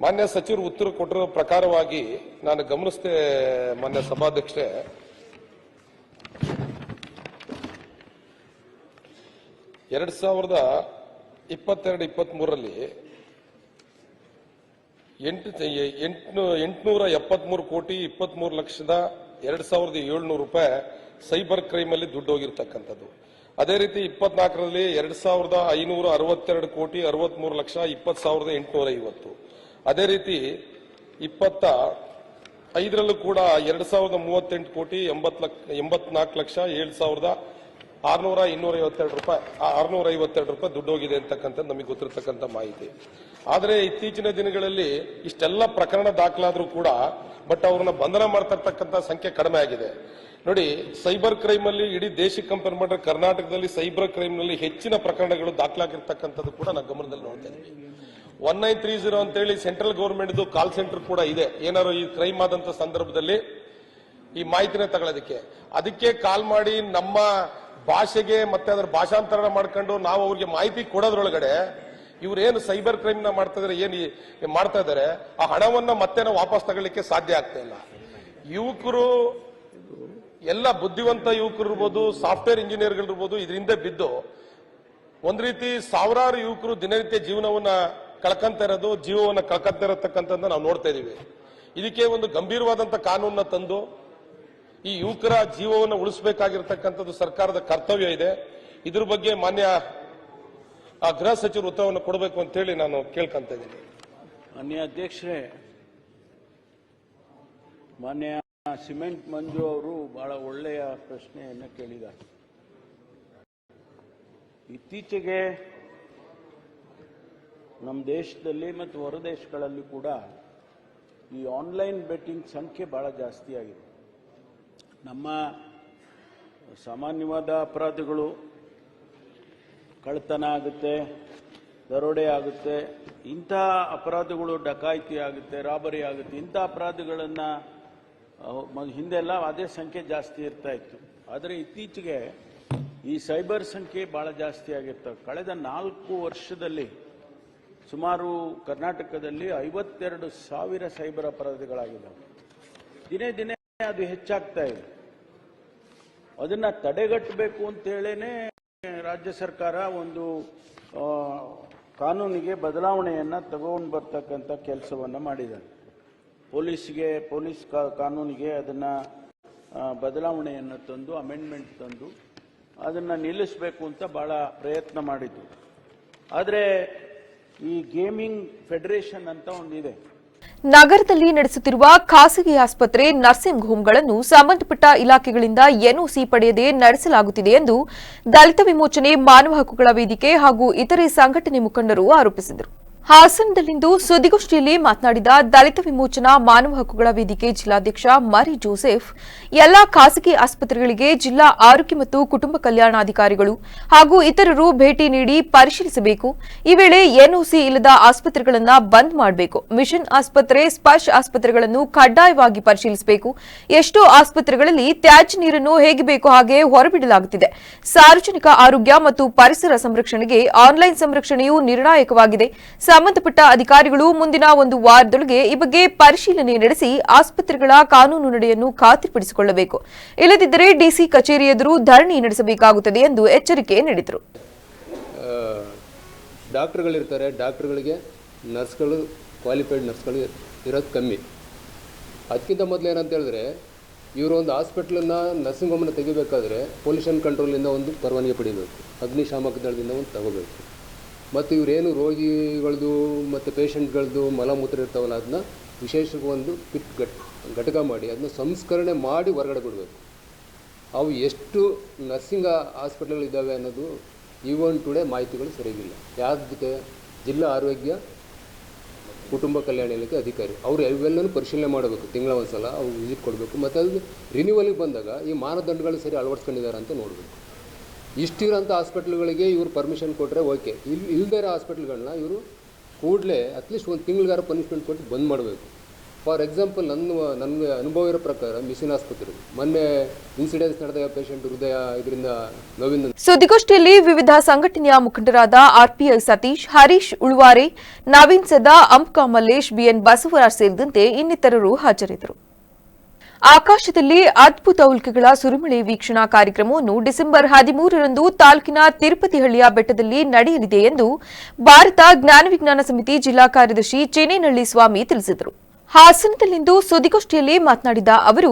ಮಾನ್ಯ ಸಚಿವರು ಉತ್ತರ ಕೊಟ್ಟಿರೋ ಪ್ರಕಾರವಾಗಿ ನಾನು ಗಮನಿಸಿದೆ ಮಾನ್ಯ ಸಭಾಧ್ಯಕ್ಷರೇ, ಎರಡ್ 2022-23ರಲ್ಲಿ 873 ಕೋಟಿ 23,23,700 ರೂಪಾಯಿ ಸೈಬರ್ ಕ್ರೈಮ್ ಅಲ್ಲಿ ದುಡ್ಡು ಹೋಗಿರ್ತಕ್ಕಂಥದ್ದು. ಅದೇ ರೀತಿ 24ರಲ್ಲಿ 2,562 ಕೋಟಿ 63,20,850. ಅದೇ ರೀತಿ 25ರಲ್ಲೂ ಕೂಡ 2,038 ಕೋಟಿ 84,07,652 ರೂಪಾಯಿ 652 ರೂಪಾಯಿ ದುಡ್ಡು ಹೋಗಿದೆ ಅಂತಕ್ಕಂಥದ್ದು ನಮಗೆ ಗೊತ್ತಿರತಕ್ಕಂಥ ಮಾಹಿತಿ. ಆದರೆ ಇತ್ತೀಚಿನ ದಿನಗಳಲ್ಲಿ ಇಷ್ಟೆಲ್ಲ ಪ್ರಕರಣ ದಾಖಲಾದ್ರೂ ಕೂಡ ಬಟ್ ಅವ್ರನ್ನ ಬಂಧನ ಮಾಡ್ತಿರ್ತಕ್ಕಂಥ ಸಂಖ್ಯೆ ಕಡಿಮೆ ಆಗಿದೆ. ನೋಡಿ, ಸೈಬರ್ ಕ್ರೈಮ್ ಅಲ್ಲಿ ಇಡೀ ದೇಶಕ್ಕೆ ಕಂಪೇರ್ ಮಾಡಿದ್ರೆ ಕರ್ನಾಟಕದಲ್ಲಿ ಸೈಬರ್ ಕ್ರೈಮ್ ನಲ್ಲಿ ಹೆಚ್ಚಿನ ಪ್ರಕರಣಗಳು ದಾಖಲಾಗಿರ್ತಕ್ಕಂಥದ್ದು ಕೂಡ ನಾವು ಗಮನದಲ್ಲಿ ನೋಡ್ತಾ ಇದ್ದೀವಿ. 1930 ಅಂತೇಳಿ ಸೆಂಟ್ರಲ್ ಗವರ್ಮೆಂಟ್ ಕಾಲ್ ಸೆಂಟರ್ ಕೂಡ ಇದೆ. ಏನಾದ್ರು ಈ ಕ್ರೈಮ್ ಆದಂತ ಸಂದರ್ಭದಲ್ಲಿ ಈ ಮಾಹಿತಿನ ತಗೊಳ್ಳೋದಕ್ಕೆ ಅದಕ್ಕೆ ಕಾಲ್ ಮಾಡಿ ನಮ್ಮ ಭಾಷೆಗೆ ಮತ್ತೆ ಅದರ ಭಾಷಾಂತರ ಮಾಡ್ಕೊಂಡು ನಾವು ಅವ್ರಿಗೆ ಮಾಹಿತಿ ಕೊಡೋದ್ರೊಳಗಡೆ ಇವ್ರೇನು ಸೈಬರ್ ಕ್ರೈಮ್ ನ ಮಾಡ್ತಾ ಇದಾರೆ ಆ ಹಣವನ್ನ ಮತ್ತೆ ನಾವು ವಾಪಸ್ ತಗೊಳ್ಳಿಕ್ಕೆ ಸಾಧ್ಯ ಆಗ್ತಾ ಇಲ್ಲ. ಯುವಕರು ಎಲ್ಲ ಬುದ್ಧಿವಂತ ಯುವಕರು ಇರ್ಬೋದು, ಸಾಫ್ಟ್ವೇರ್ ಇಂಜಿನಿಯರ್ಗಳು ಇರ್ಬೋದು, ಇದರಿಂದ ಬಿದ್ದು ಒಂದ್ ರೀತಿ ಸಾವಿರಾರು ಯುವಕರು ದಿನನಿತ್ಯ ಜೀವನವನ್ನ ಕಳ್ಕೊಂತ ಇರತಕ್ಕಂಥದ್ದನ್ನ ನಾವು ನೋಡ್ತಾ ಇದೀವಿ. ಇದಕ್ಕೆ ಒಂದು ಗಂಭೀರವಾದಂತ ಕಾನೂನನ್ನ ತಂದು ಈ ಯುವಕರ ಜೀವವನ್ನು ಉಳಿಸಬೇಕಾಗಿರ್ತಕ್ಕಂಥದ್ದು ಸರ್ಕಾರದ ಕರ್ತವ್ಯ ಇದೆ. ಇದ್ರ ಬಗ್ಗೆ ಮಾನ್ಯ ಗೃಹ ಸಚಿವರು ಉತ್ತರವನ್ನು ಕೊಡಬೇಕು ಅಂತ ಹೇಳಿ ನಾನು ಕೇಳ್ಕೊಂತ ಇದ್ದೀನಿ. ಮಾನ್ಯ ಅಧ್ಯಕ್ಷರೇ, ಮಾನ್ಯ ಸಿಮೆಂಟ್ ಮಂಜು ಅವರು ಬಹಳ ಒಳ್ಳೆಯ ಪ್ರಶ್ನೆಯನ್ನು ಕೇಳಿದ್ದಾರೆ. ಇತ್ತೀಚೆಗೆ ನಮ್ಮ ದೇಶದಲ್ಲಿ ಮತ್ತು ಹೊರ ದೇಶಗಳಲ್ಲಿ ಕೂಡ ಈ ಆನ್ಲೈನ್ ಬೆಟ್ಟಿಂಗ್ ಸಂಖ್ಯೆ ಬಹಳ ಜಾಸ್ತಿ ಆಗಿದೆ. ನಮ್ಮ ಸಾಮಾನ್ಯವಾದ ಅಪರಾಧಗಳು, ಕಳ್ಳತನ ಆಗುತ್ತೆ, ದರೋಡೆ ಆಗುತ್ತೆ, ಇಂಥ ಅಪರಾಧಗಳು, ಡಕಾಯಿತಿ ಆಗುತ್ತೆ, ರಾಬರಿ ಆಗುತ್ತೆ. ಇಂಥ ಅಪರಾಧಗಳನ್ನು ಹಿಂದೆಲ್ಲ ಅದೇ ಸಂಖ್ಯೆ ಜಾಸ್ತಿ ಇರ್ತಾ ಇತ್ತು. ಆದರೆ ಇತ್ತೀಚೆಗೆ ಈ ಸೈಬರ್ ಸಂಖ್ಯೆ ಭಾಳ ಜಾಸ್ತಿ ಆಗಿರ್ತವೆ. ಕಳೆದ 4 ವರ್ಷದಲ್ಲಿ ಸುಮಾರು ಕರ್ನಾಟಕದಲ್ಲಿ 52,000 ಸೈಬರ್ ಅಪರಾಧಗಳಾಗಿದ್ದಾವೆ. ದಿನೇ ದಿನೇ ಅದು ಹೆಚ್ಚಾಗ್ತಾ ಇದೆ. ಅದನ್ನ ತಡೆಗಟ್ಟಬೇಕು ಅಂತೇಳೇನೆ ರಾಜ್ಯ ಸರ್ಕಾರ ಒಂದು ಕಾನೂನಿಗೆ ಬದಲಾವಣೆಯನ್ನ ತಗೊಂಡು ಬರ್ತಕ್ಕಂಥ ಕೆಲಸವನ್ನ ಮಾಡಿದ್ದಾರೆ. ಪೊಲೀಸ್ ಕಾನೂನಿಗೆ ಅದನ್ನ ಬದಲಾವಣೆಯನ್ನು ತಂದು, ಅಮೆಂಡ್ಮೆಂಟ್ ತಂದು ಅದನ್ನ ನಿಲ್ಲಿಸಬೇಕು ಅಂತ ಬಹಳ ಪ್ರಯತ್ನ ಮಾಡಿದ್ದು. ಆದರೆ ಈ ಗೇಮಿಂಗ್ ಫೆಡರೇಷನ್ ಅಂತ ಒಂದಿದೆ. ನಗರದಲ್ಲಿ ನಡೆಸುತ್ತಿರುವ ಖಾಸಗಿ ಆಸ್ಪತ್ರೆ, ನರ್ಸಿಂಗ್ ಹೋಂಗಳನ್ನು ಸಂಬಂಧಪಟ್ಟ ಇಲಾಖೆಗಳಿಂದ ಎನ್ಒಸಿ ಪಡೆಯದೆ ನಡೆಸಲಾಗುತ್ತಿದೆ ಎಂದು ದಲಿತ ವಿಮೋಚನೆ, ಮಾನವ ಹಕ್ಕುಗಳ ವೇದಿಕೆ ಹಾಗೂ ಇತರೆ ಸಂಘಟನೆ ಮುಖಂಡರು ಆರೋಪಿಸಿದರು. ಹಾಸನದಲ್ಲಿಂದು ಸುದ್ದಿಗೋಷ್ಠಿಯಲ್ಲಿ ಮಾತನಾಡಿದ ದಲಿತ ವಿಮೋಚನಾ ಮಾನವ ಹಕ್ಕುಗಳ ವೇದಿಕೆ ಜಿಲ್ಲಾಧ್ಯಕ್ಷ ಮರಿ ಜೋಸೆಫ್, ಎಲ್ಲಾ ಖಾಸಗಿ ಆಸ್ಪತ್ರೆಗಳಿಗೆ ಜಿಲ್ಲಾ ಆರೋಗ್ಯ ಮತ್ತು ಕುಟುಂಬ ಕಲ್ಯಾಣಾಧಿಕಾರಿಗಳು ಹಾಗೂ ಇತರರು ಭೇಟಿ ನೀಡಿ ಪರಿಶೀಲಿಸಬೇಕು. ಈ ವೇಳೆ ಎನ್ಒಸಿ ಇಲ್ಲದ ಆಸ್ಪತ್ರೆಗಳನ್ನು ಬಂದ್ ಮಾಡಬೇಕು. ಮಿಷನ್ ಆಸ್ಪತ್ರೆ, ಸ್ಪರ್ಶ್ ಆಸ್ಪತ್ರೆಗಳನ್ನು ಕಡ್ಡಾಯವಾಗಿ ಪರಿಶೀಲಿಸಬೇಕು. ಎಷ್ಟೋ ಆಸ್ಪತ್ರೆಗಳಲ್ಲಿ ತ್ಯಾಜ್ಯ ನೀರನ್ನು ಹೇಗೆ ಬೇಕೋ ಹಾಗೆ ಹೊರಬಿಡಲಾಗುತ್ತಿದೆ. ಸಾರ್ವಜನಿಕ ಆರೋಗ್ಯ ಮತ್ತು ಪರಿಸರ ಸಂರಕ್ಷಣೆಗೆ ಆನ್ಲೈನ್ ಸಂರಕ್ಷಣೆಯು ನಿರ್ಣಾಯಕವಾಗಿದೆ. ಸಂಬಂಧಪಟ್ಟ ಅಧಿಕಾರಿಗಳು ಮುಂದಿನ 1 ವಾರದೊಳಗೆ ಈ ಬಗ್ಗೆ ಪರಿಶೀಲನೆ ನಡೆಸಿ ಆಸ್ಪತ್ರೆಗಳ ಕಾನೂನು ನಡೆಯನ್ನು ಖಾತ್ರಿಪಡಿಸಿಕೊಳ್ಳಬೇಕು. ಇಲ್ಲದಿದ್ದರೆ ಡಿಸಿ ಕಚೇರಿ ಎದುರು ಧರಣಿ ನಡೆಸಬೇಕಾಗುತ್ತದೆ ಎಂದು ಎಚ್ಚರಿಕೆ ನೀಡಿದರು. ಡಾಕ್ಟರ್ಗಳಿರ್ತಾರೆ, ಡಾಕ್ಟರ್ಗಳಿಗೆ ನರ್ಸ್ಗಳು, ಕ್ವಾಲಿಫೈಡ್ ನರ್ಸ್ಗಳು ಇರೋದು ಕಮ್ಮಿ. ಅದಕ್ಕಿಂತ ಮೊದಲು ಏನಂತ ಹೇಳಿದ್ರೆ, ಇವರು ಒಂದು ಹಾಸ್ಪಿಟ್ಲನ್ನು, ನರ್ಸಿಂಗ್ ಹೋಮನ್ನು ತೆಗಿಬೇಕಾದ್ರೆ ಪೊಲ್ಯೂಷನ್ ಕಂಟ್ರೋಲಿಂದ ಒಂದು ಪರವಾನಗಿ ಪಡಿಬೇಕು, ಅಗ್ನಿಶಾಮಕ ದಳದಿಂದ ಒಂದು ತಗೋಬೇಕು. ಮತ್ತು ಇವರೇನು ರೋಗಿಗಳದ್ದು ಮತ್ತು ಪೇಷಂಟ್ಗಳದ್ದು ಮಲಮೂತ್ರ ಇರ್ತಾವಲ್ಲ, ಅದನ್ನ ವಿಶೇಷವಾಗಿ ಒಂದು ಘಟಕ ಮಾಡಿ ಅದನ್ನ ಸಂಸ್ಕರಣೆ ಮಾಡಿ ಹೊರಗಡೆ ಬಿಡಬೇಕು. ಅವು ಎಷ್ಟು ನರ್ಸಿಂಗ್ ಹಾಸ್ಪಿಟಲ್ಗಳಿದ್ದಾವೆ ಅನ್ನೋದು ಈವನ್ ಟುಡೇ ಮಾಹಿತಿಗಳು ಸರಿಯಾಗಿಲ್ಲ. ಯಾವುದಕ್ಕೆ ಜಿಲ್ಲಾ ಆರೋಗ್ಯ ಕುಟುಂಬ ಕಲ್ಯಾಣ ಇಲಾಖೆ ಅಧಿಕಾರಿ ಅವರು ಇವೆಲ್ಲನೂ ಪರಿಶೀಲನೆ ಮಾಡಬೇಕು. ತಿಂಗಳ ಒಂದು ಸಲ ಅವ್ರು ವಿಸಿಟ್ ಕೊಡಬೇಕು. ಮತ್ತು ಅದು ರಿನ್ಯೂವಲಿಗೆ ಬಂದಾಗ ಈ ಮಾನದಂಡಗಳು ಸರಿ ಅಳವಡಿಸ್ಕೊಂಡಿದ್ದಾರೆ ಅಂತ ನೋಡಬೇಕು. ಇಷ್ಟಿರೋಂಥ ಹಾಸ್ಪಿಟ್ಲ್ಗಳಿಗೆ ಇವರು ಪರ್ಮಿಷನ್ ಕೊಟ್ಟರೆ ಓಕೆ. ಇಲ್ಲದೇ ಇರೋ ಹಾಸ್ಪಿಟ್ಲ್ಗಳನ್ನ ಇವರು ಕೂಡಲೇ ಅಟ್ಲೀಸ್ಟ್ ಒಂದು ತಿಂಗಳಿಗಾರ ಪನಿಷ್ಮೆಂಟ್ ಕೊಟ್ಟು ಬಂದ್ ಮಾಡಬೇಕು. ಫಾರ್ ಎಕ್ಸಾಂಪಲ್, ನನಗೆ ಅನುಭವ ಇರೋ ಪ್ರಕಾರ ಮಿಷನ್ ಆಸ್ಪತ್ರೆ ಮೊನ್ನೆ ಇನ್ಸಿಡೆನ್ಸ್ ನಡೆದ ಪೇಷಂಟ್ ಹೃದಯ ಇದರಿಂದ ನೋವಿಂದ. ಸುದ್ದಿಗೋಷ್ಠಿಯಲ್ಲಿ ವಿವಿಧ ಸಂಘಟನೆಯ ಮುಖಂಡರಾದ ಆರ್ಪಿಐ ಸತೀಶ್, ಹರೀಶ್ ಉಳ್ವಾರೆ, ನವೀನ್ ಸದಾ, ಅಂಬ್ಕಾ ಮಲ್ಲೇಶ್, ಬಿಎನ್ ಬಸವರಾಜ್ ಸೇರಿದಂತೆ ಇನ್ನಿತರರು ಹಾಜರಿದ್ದರು. ಆಕಾಶದಲ್ಲಿ ಅದ್ಭುತ ಉಲ್ಕೆಗಳ ಸುರಿಮಳೆ ವೀಕ್ಷಣಾ ಕಾರ್ಯಕ್ರಮವನ್ನು ಡಿಸೆಂಬರ್ 13ರಂದು ತಾಲೂಕಿನ ತಿರುಪತಿಹಳ್ಳಿಯ ಬೆಟ್ಟದಲ್ಲಿ ನಡೆಯಲಿದೆ ಎಂದು ಭಾರತ ಜ್ಞಾನ ವಿಜ್ಞಾನ ಸಮಿತಿ ಜಿಲ್ಲಾ ಕಾರ್ಯದರ್ಶಿ ಚೇನೇನಹಳ್ಳಿ ಸ್ವಾಮಿ ತಿಳಿಸಿದರು. ಹಾಸನದಲ್ಲಿಂದು ಸುದ್ದಿಗೋಷ್ಠಿಯಲ್ಲಿ ಮಾತನಾಡಿದ ಅವರು,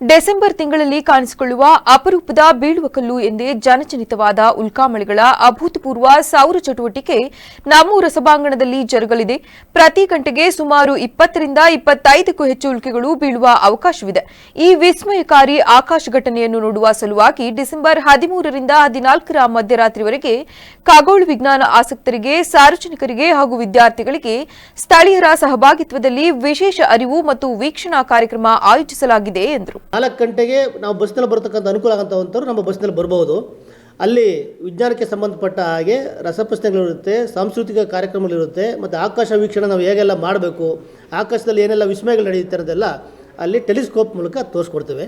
ಡಿಸೆಂಬರ್ ತಿಂಗಳಲ್ಲಿ ಕಾಣಿಸಿಕೊಳ್ಳುವ ಅಪರೂಪದ ಬೀಳುವ ಕಲ್ಲು ಎಂದೇ ಜನಜನಿತವಾದ ಉಲ್ಕಾಮಳೆಗಳ ಅಭೂತಪೂರ್ವ ಸೌರ ಚಟುವಟಿಕೆ ನಮ್ಮೂರ ಸಭಾಂಗಣದಲ್ಲಿ ಜರುಗಲಿದೆ. ಪ್ರತಿ ಗಂಟೆಗೆ ಸುಮಾರು 20ರಿಂದ 25ಕ್ಕೂ ಹೆಚ್ಚು ಉಲ್ಕೆಗಳು ಬೀಳುವ ಅವಕಾಶವಿದೆ. ಈ ವಿಸ್ಮಯಕಾರಿ ಆಕಾಶ ಘಟನೆಯನ್ನು ನೋಡುವ ಸಲುವಾಗಿ ಡಿಸೆಂಬರ್ 13ರಿಂದ 14ರ ಮಧ್ಯರಾತ್ರಿವರೆಗೆ ಖಗೋಳ ವಿಜ್ಞಾನ ಆಸಕ್ತರಿಗೆ, ಸಾರ್ವಜನಿಕರಿಗೆ ಹಾಗೂ ವಿದ್ಯಾರ್ಥಿಗಳಿಗೆ ಸ್ಥಳೀಯರ ಸಹಭಾಗಿತ್ವದಲ್ಲಿ ವಿಶೇಷ ಅರಿವು ಮತ್ತು ವೀಕ್ಷಣಾ ಕಾರ್ಯಕ್ರಮ ಆಯೋಜಿಸಲಾಗಿದೆ ಎಂದರು. 4 ಗಂಟೆಗೆ ನಾವು ಬಸ್ನಲ್ಲಿ ಬರತಕ್ಕಂಥ ಅನುಕೂಲ ಆಗಂತವಂತರು ನಮ್ಮ ಬಸ್ನಲ್ಲಿ ಬರಬಹುದು. ಅಲ್ಲಿ ವಿಜ್ಞಾನಕ್ಕೆ ಸಂಬಂಧಪಟ್ಟ ಹಾಗೆ ರಸಪ್ರಶ್ನೆಗಳಿರುತ್ತೆ, ಸಾಂಸ್ಕೃತಿಕ ಕಾರ್ಯಕ್ರಮಗಳಿರುತ್ತೆ, ಮತ್ತು ಆಕಾಶ ವೀಕ್ಷಣೆ ನಾವು ಹೇಗೆಲ್ಲ ಮಾಡಬೇಕು, ಆಕಾಶದಲ್ಲಿ ಏನೆಲ್ಲ ವಿಸ್ಮಯಗಳು ನಡೆಯುತ್ತೆ ಅನ್ನೋದೆಲ್ಲ ಅಲ್ಲಿ ಟೆಲಿಸ್ಕೋಪ್ ಮೂಲಕ ತೋರಿಸ್ಕೊಡ್ತೇವೆ.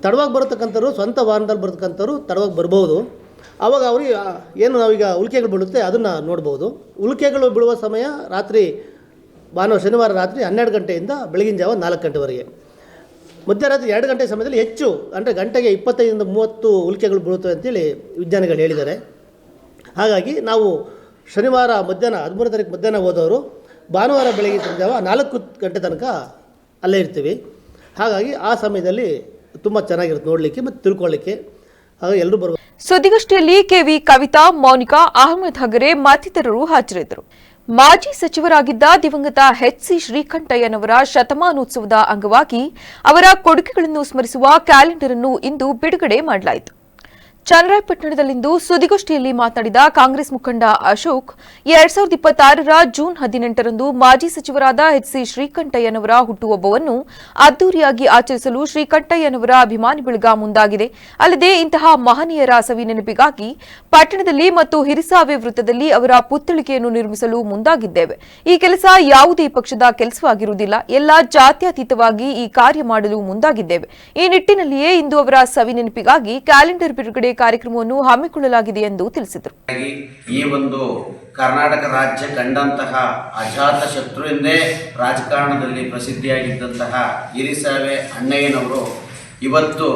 ತಡವಾಗಿ ಬರತಕ್ಕಂಥವ್ರು, ಸ್ವಂತ ವಾಹನದಲ್ಲಿ ಬರತಕ್ಕಂಥವ್ರು ತಡವಾಗಿ ಬರ್ಬೋದು. ಆವಾಗ ಅವ್ರಿಗೆ ಏನು ನಾವೀಗ ಉಲ್ಕೆಗಳು ಬೀಳುತ್ತೆ ಅದನ್ನು ನೋಡ್ಬೋದು. ಉಲ್ಕೆಗಳು ಬೀಳುವ ಸಮಯ ರಾತ್ರಿ ಶನಿವಾರ ರಾತ್ರಿ 12 ಗಂಟೆಯಿಂದ ಬೆಳಗಿನ ಜಾವ 4 ಗಂಟೆವರೆಗೆ. ಮಧ್ಯರಾತ್ರಿ 2 ಗಂಟೆ ಸಮಯದಲ್ಲಿ ಹೆಚ್ಚು, ಅಂದರೆ ಗಂಟೆಗೆ 25ರಿಂದ 30 ಉಲ್ಕೆಗಳು ಬೀಳುತ್ತವೆ ಅಂತೇಳಿ ವಿಜ್ಞಾನಿಗಳು ಹೇಳಿದ್ದಾರೆ. ಹಾಗಾಗಿ ನಾವು ಶನಿವಾರ ಮಧ್ಯಾಹ್ನ 13ನೇ ತಾರೀಕು ಮಧ್ಯಾಹ್ನ ಹೋದವರು ಭಾನುವಾರ ಬೆಳಗಿನ ಜಾವ 4 ಗಂಟೆ ತನಕ ಅಲ್ಲೇ ಇರ್ತೀವಿ. ಹಾಗಾಗಿ ಆ ಸಮಯದಲ್ಲಿ ತುಂಬ ಚೆನ್ನಾಗಿರುತ್ತೆ ನೋಡಲಿಕ್ಕೆ ಮತ್ತು ತಿಳ್ಕೊಳ್ಳಿಕ್ಕೆ. ಹಾಗಾಗಿ ಎಲ್ಲರೂ ಬರುವ. ಸುದ್ದಿಗೋಷ್ಠಿಯಲ್ಲಿ ಕೆವಿ ಕವಿತಾ, ಮೌನಿಕಾ, ಅಹಮದ್ ಹಗರೆ ಮತ್ತಿತರರು ಹಾಜರಿದ್ದರು. ಮಾಜಿ ಸಚಿವರಾಗಿದ್ದ ದಿವಂಗತ ಎಚ್.ಸಿ. ಶ್ರೀಕಂಠಯ್ಯನವರ ಶತಮಾನೋತ್ಸವದ ಅಂಗವಾಗಿ ಅವರ ಕೊಡುಗೆಗಳನ್ನು ಸ್ಮರಿಸುವ ಕ್ಯಾಲೆಂಡರ್ ಅನ್ನು ಇಂದು ಬಿಡುಗಡೆ ಮಾಡಲಾಯಿತು. ಚನ್ನರಾಯಪಟ್ಟಣದಲ್ಲಿಂದು ಸುದ್ದಿಗೋಷ್ಠಿಯಲ್ಲಿ ಮಾತನಾಡಿದ ಕಾಂಗ್ರೆಸ್ ಮುಖಂಡ ಅಶೋಕ್ 2026ರ ಜೂನ್ 18ರಂದು ಮಾಜಿ ಸಚಿವರಾದ ಎಚ್ಸಿ ಶ್ರೀಕಂಠಯ್ಯನವರ ಹುಟ್ಟುಹಬ್ಬವನ್ನು ಅದ್ದೂರಿಯಾಗಿ ಆಚರಿಸಲು ಶ್ರೀಕಂಠಯ್ಯನವರ ಅಭಿಮಾನಿ ಬಳಗ ಮುಂದಾಗಿದೆ. ಅಲ್ಲದೆ ಇಂತಹ ಮಹನೀಯರ ಸವಿ ನೆನಪಿಗಾಗಿ ಪಟ್ಟಣದಲ್ಲಿ ಮತ್ತು ಹಿರಿಸಾವೆ ವೃತ್ತದಲ್ಲಿ ಅವರ ಪುತ್ಥಳಿಕೆಯನ್ನು ನಿರ್ಮಿಸಲು ಮುಂದಾಗಿದ್ದೇವೆ. ಈ ಕೆಲಸ ಯಾವುದೇ ಪಕ್ಷದ ಕೆಲಸವಾಗಿರುವುದಿಲ್ಲ. ಎಲ್ಲ ಜಾತ್ಯತೀತವಾಗಿ ಈ ಕಾರ್ಯ ಮಾಡಲು ಮುಂದಾಗಿದ್ದೇವೆ. ಈ ನಿಟ್ಟಿನಲ್ಲಿಯೇ ಇಂದು ಅವರ ಸವಿ ನೆನಪಿಗಾಗಿ ಕ್ಯಾಲೆಂಡರ್ ಬಿಡುಗಡೆ ಕಾರ್ಯಕ್ರಮವನ್ನು ಹಮ್ಮಿಕೊಳ್ಳಲಾಗಿದೆ ಎಂದು ತಿಳಿಸಿದರು. ಈ ಒಂದು ಕರ್ನಾಟಕ ರಾಜ್ಯ ಕಂಡಂತಹ ಅಜಾತ ಶತ್ರು ಎಂದೇ ರಾಜಕಾರಣದಲ್ಲಿ ಪ್ರಸಿದ್ಧಿಯಾಗಿದ್ದಂತಹ ಹಿರಿಸಾವೆ ಅಣ್ಣಯ್ಯನವರು ಇವತ್ತು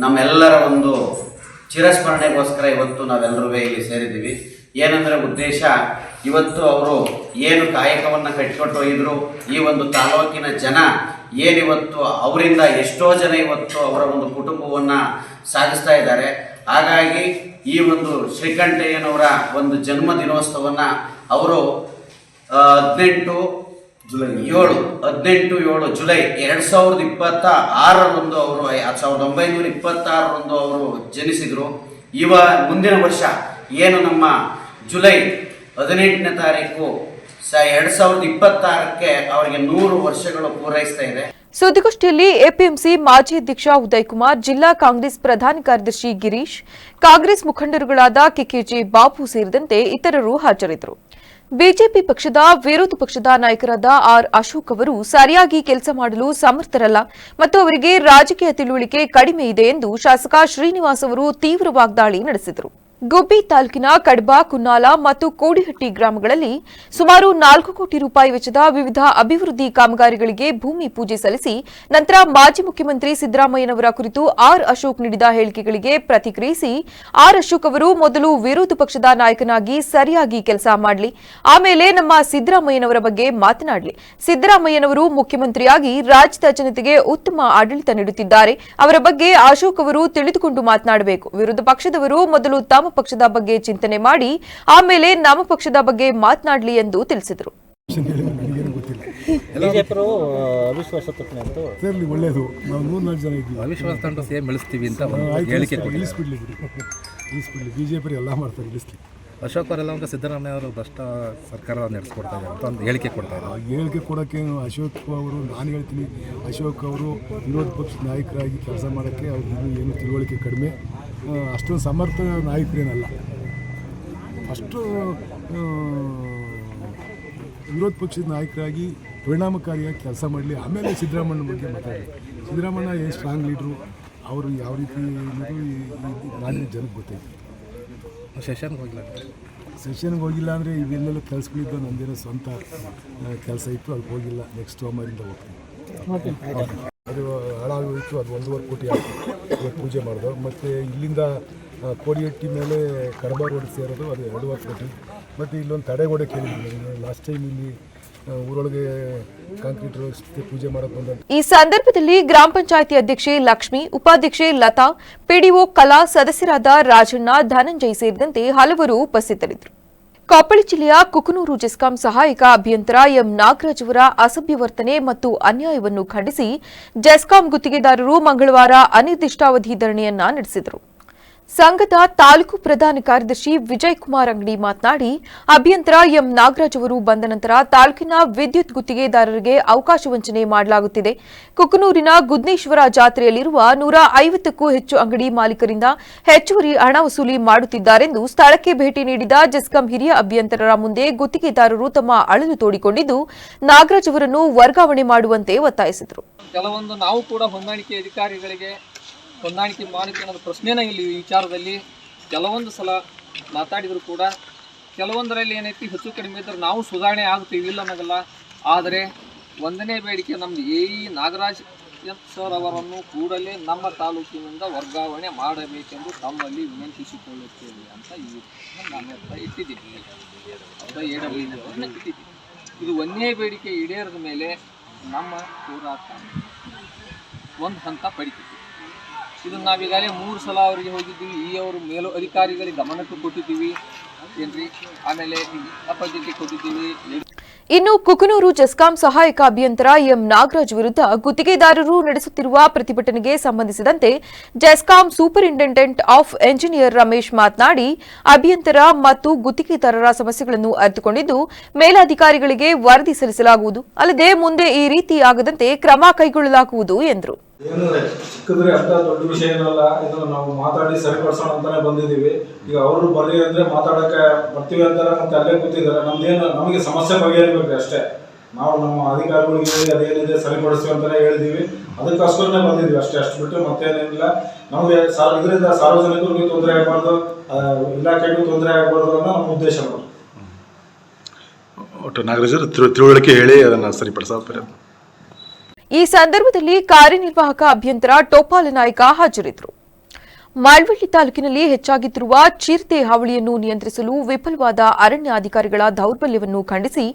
ನಮ್ಮೆಲ್ಲರ ಒಂದು ಚಿರಸ್ಮರಣೆಗೋಸ್ಕರ ಇವತ್ತು ನಾವೆಲ್ಲರೂ ಇಲ್ಲಿ ಸೇರಿದ್ದೀವಿ. ಏನಂದರೆ ಉದ್ದೇಶ, ಇವತ್ತು ಅವರು ಏನು ಕಾಯಕವನ್ನು ಕಟ್ಟಿಕೊಟ್ಟು ಹೋಗಿದ್ರು, ಈ ಒಂದು ತಾಲೂಕಿನ ಜನ ಏನಿವತ್ತು ಅವರಿಂದ ಎಷ್ಟೋ ಜನ ಇವತ್ತು ಅವರ ಒಂದು ಕುಟುಂಬವನ್ನು ಸಾಗಿಸ್ತಾ ಇದ್ದಾರೆ. ಹಾಗಾಗಿ ಈ ಒಂದು ಶ್ರೀಕಂಠಯ್ಯನವರ ಒಂದು ಜನ್ಮ ದಿನೋತ್ಸವವನ್ನು ಅವರು 18/7 ಜುಲೈ 2026ರಂದು ಅವರು 1926ರಂದು ಅವರು ಜನಿಸಿದರು. ಮುಂದಿನ ವರ್ಷ ಏನು ನಮ್ಮ ಜುಲೈ 18ನೇ ತಾರೀಕು 2026ಕ್ಕೆ ಅವರಿಗೆ 100 ವರ್ಷಗಳು ಪೂರೈಸ್ತಾ ಇದೆ. ಸುದ್ದಿಗೋಷ್ಠಿಯಲ್ಲಿ ಎಪಿಎಂಸಿ ಮಾಜಿ ಅಧ್ಯಕ್ಷ ಉದಯ್ ಕುಮಾರ್, ಜಿಲ್ಲಾ ಕಾಂಗ್ರೆಸ್ ಪ್ರಧಾನ ಕಾರ್ಯದರ್ಶಿ ಗಿರೀಶ್, ಕಾಂಗ್ರೆಸ್ ಮುಖಂಡರುಗಳಾದ ಕೆಕೆಜೆ ಬಾಬು ಸೇರಿದಂತೆ ಇತರರು ಹಾಜರಿದ್ದರು. ಬಿಜೆಪಿ ಪಕ್ಷದ ವಿರೋಧ ಪಕ್ಷದ ನಾಯಕರಾದ ಆರ್ ಅಶೋಕ್ ಅವರು ಸರಿಯಾಗಿ ಕೆಲಸ ಮಾಡಲು ಸಮರ್ಥರಲ್ಲ ಮತ್ತು ಅವರಿಗೆ ರಾಜಕೀಯ ತಿಳುವಳಿಕೆ ಕಡಿಮೆ ಇದೆ ಎಂದು ಶಾಸಕ ಶ್ರೀನಿವಾಸ್ ಅವರು ತೀವ್ರ ವಾಗ್ದಾಳಿ ನಡೆಸಿದರು. ಗುಬ್ಬಿ ತಾಲೂಕಿನ ಕಡ್ಬ, ಕುನ್ನಾಲ ಮತ್ತು ಕೋಡಿಹಟ್ಟಿ ಗ್ರಾಮಗಳಲ್ಲಿ ಸುಮಾರು 4 ಕೋಟಿ ರೂಪಾಯಿ ವೆಚ್ಚದ ವಿವಿಧ ಅಭಿವೃದ್ಧಿ ಕಾಮಗಾರಿಗಳಿಗೆ ಭೂಮಿ ಪೂಜೆ ಸಲ್ಲಿಸಿ ನಂತರ ಮಾಜಿ ಮುಖ್ಯಮಂತ್ರಿ ಸಿದ್ದರಾಮಯ್ಯನವರ ಕುರಿತು ಆರ್ ಅಶೋಕ್ ನೀಡಿದ ಹೇಳಿಕೆಗಳಿಗೆ ಪ್ರತಿಕ್ರಿಯಿಸಿ, ಆರ್ ಅಶೋಕ್ ಅವರು ಮೊದಲು ವಿರೋಧ ಪಕ್ಷದ ನಾಯಕನಾಗಿ ಸರಿಯಾಗಿ ಕೆಲಸ ಮಾಡಲಿ, ಆಮೇಲೆ ನಮ್ಮ ಸಿದ್ದರಾಮಯ್ಯನವರ ಬಗ್ಗೆ ಮಾತನಾಡಲಿ. ಸಿದ್ದರಾಮಯ್ಯನವರು ಮುಖ್ಯಮಂತ್ರಿಯಾಗಿ ರಾಜ್ಯದ ಜನತೆಗೆ ಉತ್ತಮ ಆಡಳಿತ ನೀಡುತ್ತಿದ್ದಾರೆ. ಅವರ ಬಗ್ಗೆ ಅಶೋಕ್ ಅವರು ತಿಳಿದುಕೊಂಡು ಮಾತನಾಡಬೇಕು. ವಿರೋಧ ಪಕ್ಷದವರು ಮೊದಲು ತಮ್ಮ ಪಕ್ಷದ ಬಗ್ಗೆ ಚಿಂತನೆ ಮಾಡಿ ಆಮೇಲೆ ನಮ್ಮ ಪಕ್ಷದ ಬಗ್ಗೆ ಮಾತನಾಡಲಿ ಎಂದು ತಿಳಿಸಿದರು. ಅವಿಶ್ವಾಸ ಒಳ್ಳೇದು, ನಾವು 104 ಜನ ಇದ್ದೀವಿ, ಅವಿಶ್ವಾಸ ತಂಡ ಸೇಮ್ ಬೆಳೆಸ್ತೀವಿ ಅಂತ ಹೇಳಿಕೆ ಬಿಜೆಪಿ ಎಲ್ಲ ಮಾಡ್ತಾರೆ, ಇಳಿಸ್ಲಿ. ಅಶೋಕ್ ಅವರೆಲ್ಲ ಒಂದು ಸಿದ್ದರಾಮಯ್ಯ ಅವರು ಭ್ರಷ್ಟ ಸರ್ಕಾರ ನಡೆಸ್ಕೊಡ್ತಾ ಇದ್ದಾರೆ ಅಂತ ಒಂದು ಹೇಳಿಕೆ ಕೊಡ್ತಾ ಇದ್ದಾರೆ. ಹೇಳಿಕೆ ಕೊಡೋಕ್ಕೆ ಅಶೋಕ್ ಅವರು, ನಾನು ಹೇಳ್ತೀನಿ, ಅಶೋಕ್ ಅವರು ವಿರೋಧ ಪಕ್ಷದ ನಾಯಕರಾಗಿ ಕೆಲಸ ಮಾಡೋಕ್ಕೆ ಅವ್ರಿಗೆ ಏನು ತಿಳುವಳಿಕೆ ಕಡಿಮೆ, ಅಷ್ಟೊಂದು ಸಮರ್ಥ ನಾಯಕರೇನಲ್ಲ. ಅಷ್ಟು ವಿರೋಧ ಪಕ್ಷದ ನಾಯಕರಾಗಿ ಪರಿಣಾಮಕಾರಿಯಾಗಿ ಕೆಲಸ ಮಾಡಲಿ, ಆಮೇಲೆ ಸಿದ್ದರಾಮಯ್ಯನ ಬಗ್ಗೆ ಮಾತಾಡಲಿ. ಸಿದ್ದರಾಮಯ್ಯ ಏನು ಸ್ಟ್ರಾಂಗ್ ಲೀಡ್ರು, ಅವರು ಯಾವ ರೀತಿ ನಾಡಿನ ಜನಕ್ಕೆ ಗೊತ್ತೈತೆ. ಸೆಷನ್ಗೆ ಹೋಗಿಲ್ಲ ಅಂದರೆ ಇವೆಲ್ಲೆಲ್ಲ ಕೆಲಸಗಳಿದ್ದು, ನಮ್ಮದೇನೋ ಸ್ವಂತ ಕೆಲಸ ಇತ್ತು, ಅದಕ್ಕೆ ಹೋಗಿಲ್ಲ. ನೆಕ್ಸ್ಟ್ ಸೋಮವಾರಿಂದ ಹೋಗ್ತೀವಿ. ಅದು ಹಾಳಾಗೋಯಿತು, ಅದು 1.5 ಕೋಟಿ ಆಯಿತು ಪೂಜೆ ಮಾಡಿದವು. ಮತ್ತು ಇಲ್ಲಿಂದ ಕೋಡಿಹಟ್ಟಿ ಮೇಲೆ ಕಡಬ ರೋಡ್ ಸೇರೋದು, ಅದು 2.5 ಕೋಟಿ. ಮತ್ತು ಇಲ್ಲೊಂದು ತಡೆಗೋಡೆ ಕೇಳಿದ್ವಿ ಲಾಸ್ಟ್ ಟೈಮ್, ಇಲ್ಲಿ ಊರೊಳಗೆ ಕಾಂಕ್ರೀಟ್ ಪೂಜೆ ಮಾಡೋದು ಬಂದ. ಈ ಸಂದರ್ಭದಲ್ಲಿ ಗ್ರಾಮ ಪಂಚಾಯಿತಿ ಅಧ್ಯಕ್ಷೆ ಲಕ್ಷ್ಮಿ, ಉಪಾಧ್ಯಕ್ಷೆ ಲತಾ, ಪಿಡಿಒ ಕಲಾ, ಸದಸ್ಯರಾದ ರಾಜಣ್ಣ, ಧನಂಜಯ್ ಸೇರಿದಂತೆ ಹಲವರು ಉಪಸ್ಥಿತರಿದ್ದರು. ಕೊಪ್ಪಳ ಜಿಲ್ಲೆಯ ಕುಕನೂರು ಜೆಸ್ಕಾಂ ಸಹಾಯಕ ಅಭಿಯಂತರ ಎಂ ನಾಗರಾಜ್ ಅವರ ಅಸಭ್ಯ ವರ್ತನೆ ಮತ್ತು ಅನ್ಯಾಯವನ್ನು ಖಂಡಿಸಿ ಜೆಸ್ಕಾಂ ಗುತ್ತಿಗೆದಾರರು ಮಂಗಳವಾರ ಅನಿರ್ದಿಷ್ಟಾವಧಿ ಧರಣಿಯನ್ನ ನಡೆಸಿದರು. ಸಂಘದ ತಾಲೂಕು ಪ್ರಧಾನ ಕಾರ್ಯದರ್ಶಿ ವಿಜಯ್ ಕುಮಾರ್ ಅಂಗಡಿ ಮಾತನಾಡಿ, ಅಭಿಯಂತರ ಎಂ ನಾಗರಾಜ್ ಅವರು ಬಂದ ನಂತರ ತಾಲೂಕಿನ ವಿದ್ಯುತ್ ಗುತ್ತಿಗೆದಾರರಿಗೆ ಅವಕಾಶ ವಂಚನೆ ಮಾಡಲಾಗುತ್ತಿದೆ. ಕುಕನೂರಿನ ಗುದ್ನೇಶ್ವರ ಜಾತ್ರೆಯಲ್ಲಿರುವ 150ಕ್ಕೂ ಹೆಚ್ಚು ಅಂಗಡಿ ಮಾಲೀಕರಿಂದ ಹೆಚ್ಚುವರಿ ಹಣ ವಸೂಲಿ ಮಾಡುತ್ತಿದ್ದಾರೆಂದು ಸ್ಥಳಕ್ಕೆ ಭೇಟಿ ನೀಡಿದ ಜೆಸ್ಕಾಂ ಹಿರಿಯ ಅಭಿಯಂತರರ ಮುಂದೆ ಗುತ್ತಿಗೆದಾರರು ತಮ್ಮ ಅಳಲು ತೋಡಿಕೊಂಡಿದ್ದು ನಾಗರಾಜ್ ಅವರನ್ನು ವರ್ಗಾವಣೆ ಮಾಡುವಂತೆ ಒತ್ತಾಯಿಸಿದರು. ಕೆಲವೊಂದು ನಾವು ಕೂಡ ಹೊಂದಾಣಿಕೆ ಅಧಿಕಾರಿಗಳಿಗೆ ಹೊಂದಾಣಿಕೆ ಮಾಡಲಿಕ್ಕೆ ಅನ್ನೋದು ಪ್ರಶ್ನೆನೇ ಇಲ್ಲಿ ಈ ವಿಚಾರದಲ್ಲಿ ಕೆಲವೊಂದು ಸಲ ಮಾತಾಡಿದರೂ ಕೂಡ ಕೆಲವೊಂದರಲ್ಲಿ ಏನೈತಿ ಹೆಚ್ಚು ಕಡಿಮೆ ಇದ್ದರೆ ನಾವು ಸುಧಾರಣೆ ಆಗ್ತೀವಿ, ಇಲ್ಲ ಅನ್ನೋಲ್ಲ. ಆದರೆ ಒಂದನೇ ಬೇಡಿಕೆ ನಮ್ಮದು ನಾಗರಾಜ್ ಸರ್ ಅವರನ್ನು ಕೂಡಲೇ ನಮ್ಮ ತಾಲೂಕಿನಿಂದ ವರ್ಗಾವಣೆ ಮಾಡಬೇಕೆಂದು ತಮ್ಮಲ್ಲಿ ವಿನಂತಿಸಿಕೊಳ್ಳುತ್ತೇವೆ ಅಂತ ಈ ನಾಣ್ಯತ ಇಟ್ಟಿದ್ದೀವಿ. ಇಟ್ಟಿದ್ದೀವಿ. ಇದು ಒಂದನೇ ಬೇಡಿಕೆ ಈಡೇರದ ಮೇಲೆ ನಮ್ಮ ಹೋರಾಟ ಒಂದು ಹಂತ ಪಡಿತೀವಿ. ಇದನ್ನು ನಾವೀಗಾಗಲೇ 3 ಸಲ ಅವರಿಗೆ ಹೋಗಿದ್ದೀವಿ. ಅವರು ಮೇಲು ಅಧಿಕಾರಿಗಳಿಗೆ ಗಮನಕ್ಕೆ ಕೊಟ್ಟಿದ್ದೀವಿ ಏನ್ರಿ, ಆಮೇಲೆ ಅಪೋಸಿಟ್ಗೆ ಕೊಟ್ಟಿದ್ದೀವಿ. ಇನ್ನು ಕುಕನೂರು ಜೆಸ್ಕಾಂ ಸಹಾಯಕ ಅಭಿಯಂತರ ಎಂ ನಾಗರಾಜ್ ವಿರುದ್ಧ ಗುತ್ತಿಗೆದಾರರು ನಡೆಸುತ್ತಿರುವ ಪ್ರತಿಭಟನೆಗೆ ಸಂಬಂಧಿಸಿದಂತೆ GESCOM superintendent of engineer Ramesh ಮಾತನಾಡಿ, ಅಭಿಯಂತರ ಮತ್ತು ಗುತ್ತಿಗೆದಾರರ ಸಮಸ್ಯೆಗಳನ್ನು ಅರಿತುಕೊಂಡಿದ್ದು ಮೇಲಾಧಿಕಾರಿಗಳಿಗೆ ವರದಿ ಸಲ್ಲಿಸಲಾಗುವುದು. ಅಲ್ಲದೆ ಮುಂದೆ ಈ ರೀತಿ ಆಗದಂತೆ ಕ್ರಮ ಕೈಗೊಳ್ಳಲಾಗುವುದು ಎಂದರು. ಏನು ಸಿಕ್ಕಿದ್ರೆ ಅಂತ ದೊಡ್ಡ ವಿಷಯ ಏನಲ್ಲ, ಇದನ್ನು ನಾವು ಮಾತಾಡಿ ಸರಿಪಡಿಸೋಣ ಅಂತಾನೆ ಬಂದಿದ್ದೀವಿ. ಈಗ ಅವರು ಬರ್ರಿ ಅಂದ್ರೆ ಮಾತಾಡಕ್ಕೆ ಬರ್ತೀವಿ ಅಂತಾರೆ, ಮತ್ತೆ ಅಲ್ಲೇ ಕೂತಿದ್ದಾರೆ. ನಮಗೆ ಸಮಸ್ಯೆ ಬಗೆಹರಿಬೇಕು ಅಷ್ಟೇ. ನಾವು ನಮ್ಮ ಅಧಿಕಾರಿಗಳಿಗೆ ಹೇಳಿ ಅದೇನಿದೆ ಸರಿಪಡಿಸ್ತೀವಿ ಅಂತಾನೆ ಹೇಳಿದೀವಿ, ಅದಕ್ಕೋಸ್ಕರನೇ ಬಂದಿದ್ವಿ ಅಷ್ಟೇ. ಅಷ್ಟು ಬಿಟ್ಟು ಮತ್ತೇನಿಲ್ಲ. ನಮಗೆ ಇದರಿಂದ ಸಾರ್ವಜನಿಕರಿಗೂ ತೊಂದರೆ ಆಗಬಾರ್ದು, ಇಲಾಖೆಗೂ ತೊಂದರೆ ಆಗಬಾರ್ದು ಅನ್ನೋ ನಮ್ಮ ಉದ್ದೇಶ. ಒಟ್ಟು ನಾಗರಾಜರು ತಿಳುವಳಿಕೆ ಹೇಳಿ ಅದನ್ನು ಸರಿಪಡಿಸ. ಈ ಸಂದರ್ಭದಲ್ಲಿ ಕಾರ್ಯನಿರ್ವಾಹಕ ಅಭಿಯಂತರ ಟೋಪಾಲ ನಾಯ್ಕ ಹಾಜರಿದ್ದರು. ಮಳವಳ್ಳಿ ತಾಲೂಕಿನಲ್ಲಿ ಹೆಚ್ಚಾಗುತ್ತಿರುವ ಚಿರತೆ ಹಾವಳಿಯನ್ನು ನಿಯಂತ್ರಿಸಲು ವಿಫಲವಾದ ಅರಣ್ಯ ಅಧಿಕಾರಿಗಳ ದೌರ್ಬಲ್ಯವನ್ನು ಖಂಡಿಸಿ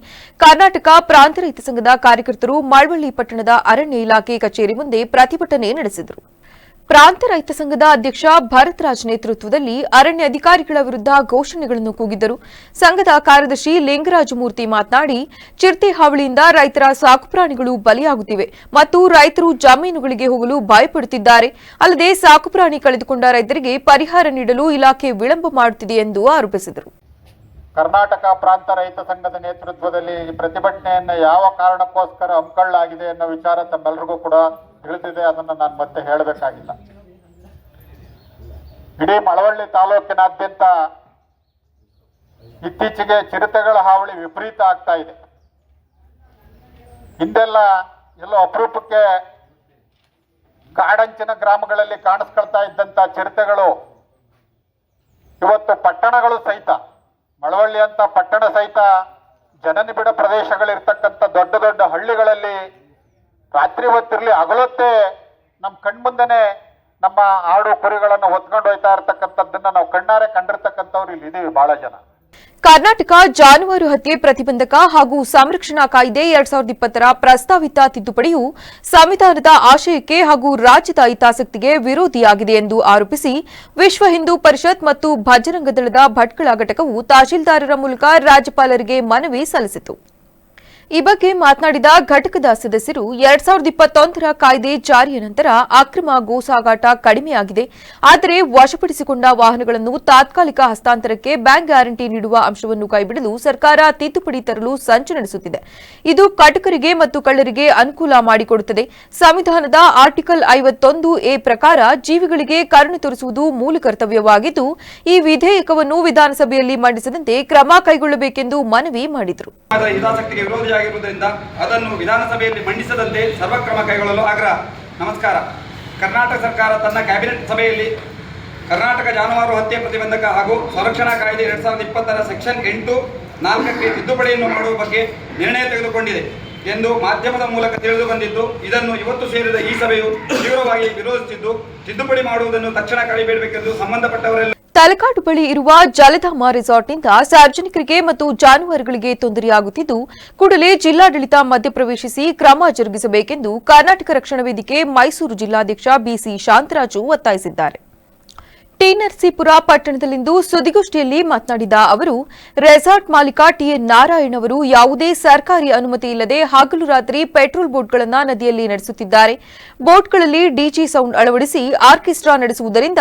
ಕರ್ನಾಟಕ ಪ್ರಾಂತ ರೈತ ಸಂಘದ ಕಾರ್ಯಕರ್ತರು ಮಳವಳ್ಳಿ ಪಟ್ಟಣದ ಅರಣ್ಯ ಇಲಾಖೆ ಕಚೇರಿ ಮುಂದೆ ಪ್ರತಿಭಟನೆ ನಡೆಸಿದರು. ಪ್ರಾಂತ ರೈತ ಸಂಘದ ಅಧ್ಯಕ್ಷ ಭರತ್ರಾಜ್ ನೇತೃತ್ವದಲ್ಲಿ ಅರಣ್ಯ ಅಧಿಕಾರಿಗಳ ವಿರುದ್ಧ ಘೋಷಣೆಗಳನ್ನು ಕೂಗಿದ್ದರು. ಸಂಘದ ಕಾರ್ಯದರ್ಶಿ ಲಿಂಗರಾಜಮೂರ್ತಿ ಮಾತನಾಡಿ, ಚಿರತೆ ಹಾವಳಿಯಿಂದ ರೈತರ ಸಾಕುಪ್ರಾಣಿಗಳು ಬಲಿಯಾಗುತ್ತಿವೆ ಮತ್ತು ರೈತರು ಜಮೀನುಗಳಿಗೆ ಹೋಗಲು ಭಯಪಡುತ್ತಿದ್ದಾರೆ. ಅಲ್ಲದೆ ಸಾಕುಪ್ರಾಣಿ ಕಳೆದುಕೊಂಡ ರೈತರಿಗೆ ಪರಿಹಾರ ನೀಡಲು ಇಲಾಖೆ ವಿಳಂಬ ಮಾಡುತ್ತಿದೆ ಎಂದು ಆರೋಪಿಸಿದರು. ಕರ್ನಾಟಕ ಪ್ರಾಂತ ರೈತ ಸಂಘದ ನೇತೃತ್ವದಲ್ಲಿ ಈ ಪ್ರತಿಭಟನೆಯನ್ನು ಯಾವ ಕಾರಣಕ್ಕೋಸ್ಕರ ಹಮ್ಮಿಕೊಳ್ಳಲಾಗಿದೆ ಅನ್ನೋ ವಿಚಾರ ತಮ್ಮೆಲ್ಲರಿಗೂ ಕೂಡ ತಿಳಿದಿದೆ. ಅದನ್ನು ನಾನು ಮತ್ತೆ ಹೇಳಬೇಕಾಗಿಲ್ಲ. ಇಡೀ ಮಳವಳ್ಳಿ ತಾಲೂಕಿನಾದ್ಯಂತ ಇತ್ತೀಚೆಗೆ ಚಿರತೆಗಳ ಹಾವಳಿ ವಿಪರೀತ ಆಗ್ತಾ ಇದೆ. ಹಿಂದೆಲ್ಲ ಎಲ್ಲೋ ಅಪರೂಪಕ್ಕೆ ಕಾಡಂಚಿನ ಗ್ರಾಮಗಳಲ್ಲಿ ಕಾಣಿಸ್ಕೊಳ್ತಾ ಇದ್ದಂತ ಚಿರತೆಗಳು ಇವತ್ತು ಪಟ್ಟಣಗಳು ಸಹಿತ, ಮಳವಳ್ಳಿ ಅಂತ ಪಟ್ಟಣ ಸಹಿತ ಜನನಿಬಿಡ ಪ್ರದೇಶಗಳಿರ್ತಕ್ಕಂಥ ದೊಡ್ಡ ದೊಡ್ಡ ಹಳ್ಳಿಗಳಲ್ಲಿ ರಾತ್ರಿ ಹೊತ್ತಿರ್ಲಿ ಹಗಲೊತ್ತೇ ನಮ್ಮ ಕಣ್ಮುಂದೆನೆ ನಮ್ಮ ಆಡು ಕುರಿಗಳನ್ನು ಹೊತ್ಕೊಂಡು ಹೋಯ್ತಾ ಇರ್ತಕ್ಕಂಥದ್ದನ್ನ ನಾವು ಕಣ್ಣಾರೆ ಕಂಡಿರ್ತಕ್ಕಂಥವ್ರು ಇಲ್ಲಿ ಇದೀವಿ ಬಹಳ ಜನ. ಕರ್ನಾಟಕ ಜಾನುವಾರು ಹತ್ಯೆ ಪ್ರತಿಬಂಧಕ ಹಾಗೂ ಸಂರಕ್ಷಣಾ ಕಾಯ್ದೆ 2020ರ ಪ್ರಸ್ತಾವಿತ ತಿದ್ದುಪಡಿಯು ಸಂವಿಧಾನದ ಆಶಯಕ್ಕೆ ಹಾಗೂ ರಾಜ್ಯದ ಹಿತಾಸಕ್ತಿಗೆ ವಿರೋಧಿಯಾಗಿದೆ ಎಂದು ಆರೋಪಿಸಿ ವಿಶ್ವ ಹಿಂದೂ ಪರಿಷತ್ ಮತ್ತು ಭಜರಂಗ ದಳದ ಭಟ್ಕಳ ಘಟಕವು ತಹಶೀಲ್ದಾರರ ಮೂಲಕ ರಾಜ್ಯಪಾಲರಿಗೆ ಮನವಿ ಸಲ್ಲಿಸಿತು. ಈ ಬಗ್ಗೆ ಮಾತನಾಡಿದ ಘಟಕದ ಸದಸ್ಯರು, 2021ರ ಕಾಯ್ದೆ ಜಾರಿಯ ನಂತರ ಅಕ್ರಮ ಗೋ ಸಾಗಾಟ ಕಡಿಮೆಯಾಗಿದೆ. ಆದರೆ ವಶಪಡಿಸಿಕೊಂಡ ವಾಹನಗಳನ್ನು ತಾತ್ಕಾಲಿಕ ಹಸ್ತಾಂತರಕ್ಕೆ ಬ್ಯಾಂಕ್ ಗ್ಯಾರಂಟಿ ನೀಡುವ ಅಂಶವನ್ನು ಕೈಬಿಡಲು ಸರ್ಕಾರ ತಿದ್ದುಪಡಿ ತರಲು ಸಂಚು ನಡೆಸುತ್ತಿದೆ. ಇದು ಕಟಕರಿಗೆ ಮತ್ತು ಕಳ್ಳರಿಗೆ ಅನುಕೂಲ ಮಾಡಿಕೊಡುತ್ತದೆ. ಸಂವಿಧಾನದ ಆರ್ಟಿಕಲ್ 51A ಪ್ರಕಾರ ಜೀವಿಗಳಿಗೆ ಕರುಣೆ ತೋರಿಸುವುದು ಮೂಲ ಕರ್ತವ್ಯವಾಗಿದ್ದು, ಈ ವಿಧೇಯಕವನ್ನು ವಿಧಾನಸಭೆಯಲ್ಲಿ ಮಂಡಿಸದಂತೆ ಕ್ರಮ ಕೈಗೊಳ್ಳಬೇಕೆಂದು ಮನವಿ ಮಾಡಿದರು. ಆಗಿರುವುದರಿಂದ ಅದನ್ನು ವಿಧಾನಸಭೆಯಲ್ಲಿ ಮಂಡಿಸದಂತೆ ಸರ್ವ ಕ್ರಮ ಕೈಗೊಳ್ಳಲು ಆಗ್ರಹ. ನಮಸ್ಕಾರ. ಕರ್ನಾಟಕ ಸರ್ಕಾರ ತನ್ನ ಕ್ಯಾಬಿನೆಟ್ ಸಭೆಯಲ್ಲಿ ಕರ್ನಾಟಕ ಜಾನುವಾರು ಹತ್ಯೆ ಪ್ರತಿಬಂಧಕ ಹಾಗೂ ಸಂರಕ್ಷಣಾ ಕಾಯ್ದೆ 2020ರ ಸೆಕ್ಷನ್ 8(4)ಕ್ಕೆ ತಿದ್ದುಪಡಿಯನ್ನು ಮಾಡುವ ಬಗ್ಗೆ ನಿರ್ಣಯ ತೆಗೆದುಕೊಂಡಿದೆ ಎಂದು ಮಾಧ್ಯಮದ ಮೂಲಕ ತಿಳಿದು ಬಂದಿದ್ದು, ಇದನ್ನು ಇವತ್ತು ಸೇರಿದ ಈ ಸಭೆಯು ತೀವ್ರವಾಗಿ ವಿರೋಧಿಸಿದ್ದು, ತಿದ್ದುಪಡಿ ಮಾಡುವುದನ್ನು ತಕ್ಷಣ ಕೈಬಿಡಬೇಕೆಂದು ಸಂಬಂಧಪಟ್ಟವರೆಲ್ಲ ತಲಕಾಡು ಬಳಿ ಇರುವ ಜಲಧಾಮ ರೆಸಾರ್ಟ್ನಿಂದ ಸಾರ್ವಜನಿಕರಿಗೆ ಮತ್ತು ಜಾನುವಾರುಗಳಿಗೆ ತೊಂದರೆಯಾಗುತ್ತಿದ್ದು, ಕೂಡಲೇ ಜಿಲ್ಲಾಡಳಿತ ಮಧ್ಯಪ್ರವೇಶಿಸಿ ಕ್ರಮ ಜರುಗಿಸಬೇಕೆಂದು ಕರ್ನಾಟಕ ರಕ್ಷಣಾ ವೇದಿಕೆ ಮೈಸೂರು ಜಿಲ್ಲಾಧ್ಯಕ್ಷ ಬಿಸಿ ಶಾಂತರಾಜು ಒತ್ತಾಯಿಸಿದ್ದಾರೆ. ಟಿ ನರಸೀಪುರ ಪಟ್ಟಣದಲ್ಲಿಂದು ಸುದ್ದಿಗೋಷ್ಠಿಯಲ್ಲಿ ಮಾತನಾಡಿದ ಅವರು, ರೆಸಾರ್ಟ್ ಮಾಲೀಕ ಟಿಎನ್ ನಾರಾಯಣ್ ಅವರು ಯಾವುದೇ ಸರ್ಕಾರಿ ಅನುಮತಿ ಇಲ್ಲದೆ ಹಗಲು ರಾತ್ರಿ ಪೆಟ್ರೋಲ್ ಬೋಟ್ಗಳನ್ನು ನದಿಯಲ್ಲಿ ನಡೆಸುತ್ತಿದ್ದಾರೆ. ಬೋಟ್ಗಳಲ್ಲಿ ಡಿಜೆ ಸೌಂಡ್ ಅಳವಡಿಸಿ ಆರ್ಕೆಸ್ಟ್ರಾ ನಡೆಸುವುದರಿಂದ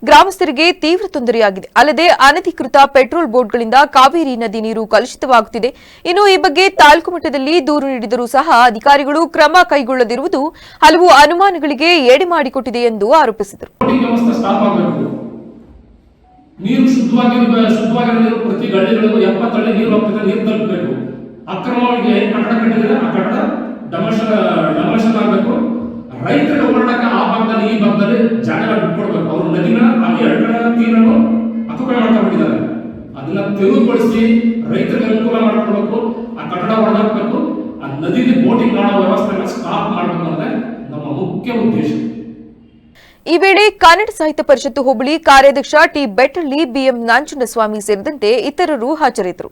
ಗ್ರಾಮಸ್ಥರಿಗೆ ತೀವ್ರ ತೊಂದರೆಯಾಗಿದೆ. ಅಲ್ಲದೆ ಅನಧಿಕೃತ ಪೆಟ್ರೋಲ್ ಬೋಟ್ಗಳಿಂದ ಕಾವೇರಿ ನದಿ ನೀರು ಕಲುಷಿತವಾಗುತ್ತಿದೆ. ಇನ್ನು ಈ ಬಗ್ಗೆ ತಾಲೂಕು ಮಟ್ಟದಲ್ಲಿ ದೂರು ನೀಡಿದರೂ ಸಹ ಅಧಿಕಾರಿಗಳು ಕ್ರಮ ಕೈಗೊಳ್ಳದಿರುವುದು ಹಲವು ಅನುಮಾನಗಳಿಗೆ ಎಡೆ ಮಾಡಿಕೊಟ್ಟಿದೆ ಎಂದು ಆರೋಪಿಸಿದರು. ನೀರು ಶುದ್ಧವಾಗಿರೋ ನೀರು ಪ್ರತಿ ಗಳ್ಳಿಗಳಿಗೂ 70 ಹಳ್ಳಿ ನೀರು ಹೋಗ್ತದೆ, ನೀರು ತಲುಪಬೇಕು. ಅಕ್ರಮವಾಗಿ ಕಟ್ಟಡ ಕಟ್ಟಿದ್ರೆ ಆ ಕಟ್ಟಡ ಡಮೋಷನ್ ಆಗಬೇಕು. ರೈತರಿಗೆ ಓಡಾಡಕ್ಕೆ ಆ ಭಾಗದಲ್ಲಿ ಈ ಭಾಗದಲ್ಲಿ ಜಾಗಗಳು ಬಿಟ್ಕೊಡ್ಬೇಕು. ಅವರು ನದಿನ ಆ 2 ಕಡೆ ತೀರನ್ನು ಅಕ್ಯುಪೈ ಮಾಡ್ಕೊಂಡಿದ್ದಾರೆ. ಅದನ್ನ ತೆರವುಗೊಳಿಸಿ ರೈತರಿಗೆ ಅನುಕೂಲ ಮಾಡ್ಕೊಡ್ಬೇಕು. ಆ ಕಟ್ಟಡ ಹೊಡೆದಾಕ್ಬೇಕು. ಆ ನದಿಗೆ ಬೋಟಿಂಗ್ ಮಾಡೋ ವ್ಯವಸ್ಥೆನ ಸ್ಟಾಪ್ ಮಾಡಬೇಕು ಅನ್ನೋದೇ ನಮ್ಮ ಮುಖ್ಯ ಉದ್ದೇಶ. ಈ ವೇಳೆ ಕನ್ನಡ ಸಾಹಿತ್ಯ ಪರಿಷತ್ತು ಹೋಬಳಿ ಕಾರ್ಯಾಧ್ಯಕ್ಷ ಟಿ ಬೆಟ್ಟಳ್ಳಿ, ಬಿಎಂ ನಂಜುಂಡಸ್ವಾಮಿ ಸೇರಿದಂತೆ ಇತರರು ಹಾಜರಿದ್ದರು.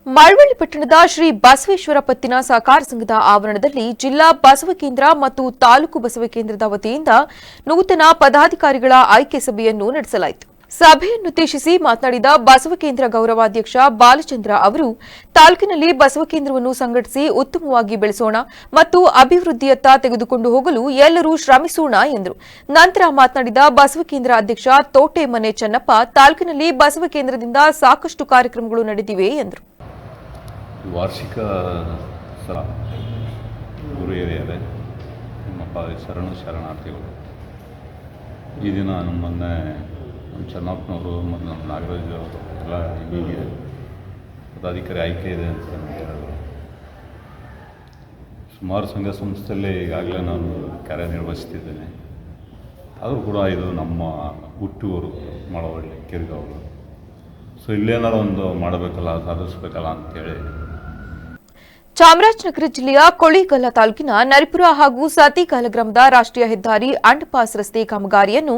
ಮಳವಳ್ಳಿ ಪಟ್ಟಣದ ಶ್ರೀ ಬಸವೇಶ್ವರ ಪತ್ತಿನ ಸಹಕಾರ ಸಂಘದ ಆವರಣದಲ್ಲಿ ಜಿಲ್ಲಾ ಬಸವ ಕೇಂದ್ರ ಮತ್ತು ತಾಲೂಕು ಬಸವ ಕೇಂದ್ರದ ವತಿಯಿಂದ ನೂತನ ಪದಾಧಿಕಾರಿಗಳ ಆಯ್ಕೆ ಸಭೆಯನ್ನು ನಡೆಸಲಾಯಿತು. ಸಭೆಯನ್ನುದ್ದೇಶಿಸಿ ಮಾತನಾಡಿದ ಬಸವಕೇಂದ್ರ ಗೌರವಾಧ್ಯಕ್ಷ ಬಾಲಚಂದ್ರ ಅವರು ತಾಲೂಕಿನಲ್ಲಿ ಬಸವಕೇಂದ್ರವನ್ನು ಸಂಘಟಿಸಿ ಉತ್ತಮವಾಗಿ ಬೆಳೆಸೋಣ ಮತ್ತು ಅಭಿವೃದ್ಧಿಯತ್ತ ತೆಗೆದುಕೊಂಡು ಹೋಗಲು ಎಲ್ಲರೂ ಶ್ರಮಿಸೋಣ ಎಂದರು. ನಂತರ ಮಾತನಾಡಿದ ಬಸವಕೇಂದ್ರ ಅಧ್ಯಕ್ಷ ತೋಟೆಮನೆ ಚೆನ್ನಪ್ಪ ತಾಲೂಕಿನಲ್ಲಿ ಬಸವಕೇಂದ್ರದಿಂದ ಸಾಕಷ್ಟು ಕಾರ್ಯಕ್ರಮಗಳು ನಡೆದಿವೆ ಎಂದರು. ವಾರ್ಷಿಕ ಗುರು ಹಿರಿಯರೇ, ನಮ್ಮ ಶರಣಾರ್ಥಿಗಳು, ಈ ದಿನ ನಮ್ಮನ್ನೇ ನಮ್ಮ ಚೆನ್ನಪ್ಪನವರು ಮತ್ತು ನಮ್ಮ ನಾಗರಾಜ್ ಅವರು ಎಲ್ಲ ಹೀಗೆ ಪದಾಧಿಕಾರಿ ಆಯ್ಕೆ ಇದೆ ಅಂತ ಹೇಳಿದರು. ಸುಮಾರು ಸಂಘ ಸಂಸ್ಥೆಯಲ್ಲೇ ಈಗಾಗಲೇ ನಾನು ಕಾರ್ಯನಿರ್ವಹಿಸ್ತಿದ್ದೇನೆ. ಆದರೂ ಕೂಡ ಇದು ನಮ್ಮ ಹುಟ್ಟೂರು ಮಳವಳ್ಳಿ ಕೆರಿಗೌರು. ಸೊ ಇಲ್ಲೇನಾರು ಒಂದು ಮಾಡಬೇಕಲ್ಲ, ಸಾಧಿಸಬೇಕಲ್ಲ ಅಂತೇಳಿ ಚಾಮರಾಜನಗರ ಜಿಲ್ಲೆಯ ಕೊಳ್ಳೇಗಾಲ ತಾಲೂಕಿನ ನರಿಪುರ ಹಾಗೂ ಸತಿಗಾಲ ಗ್ರಾಮದ ರಾಷ್ಟ್ರೀಯ ಹೆದ್ದಾರಿ ಅಂಡರ್ಪಾಸ್ ರಸ್ತೆ ಕಾಮಗಾರಿಯನ್ನು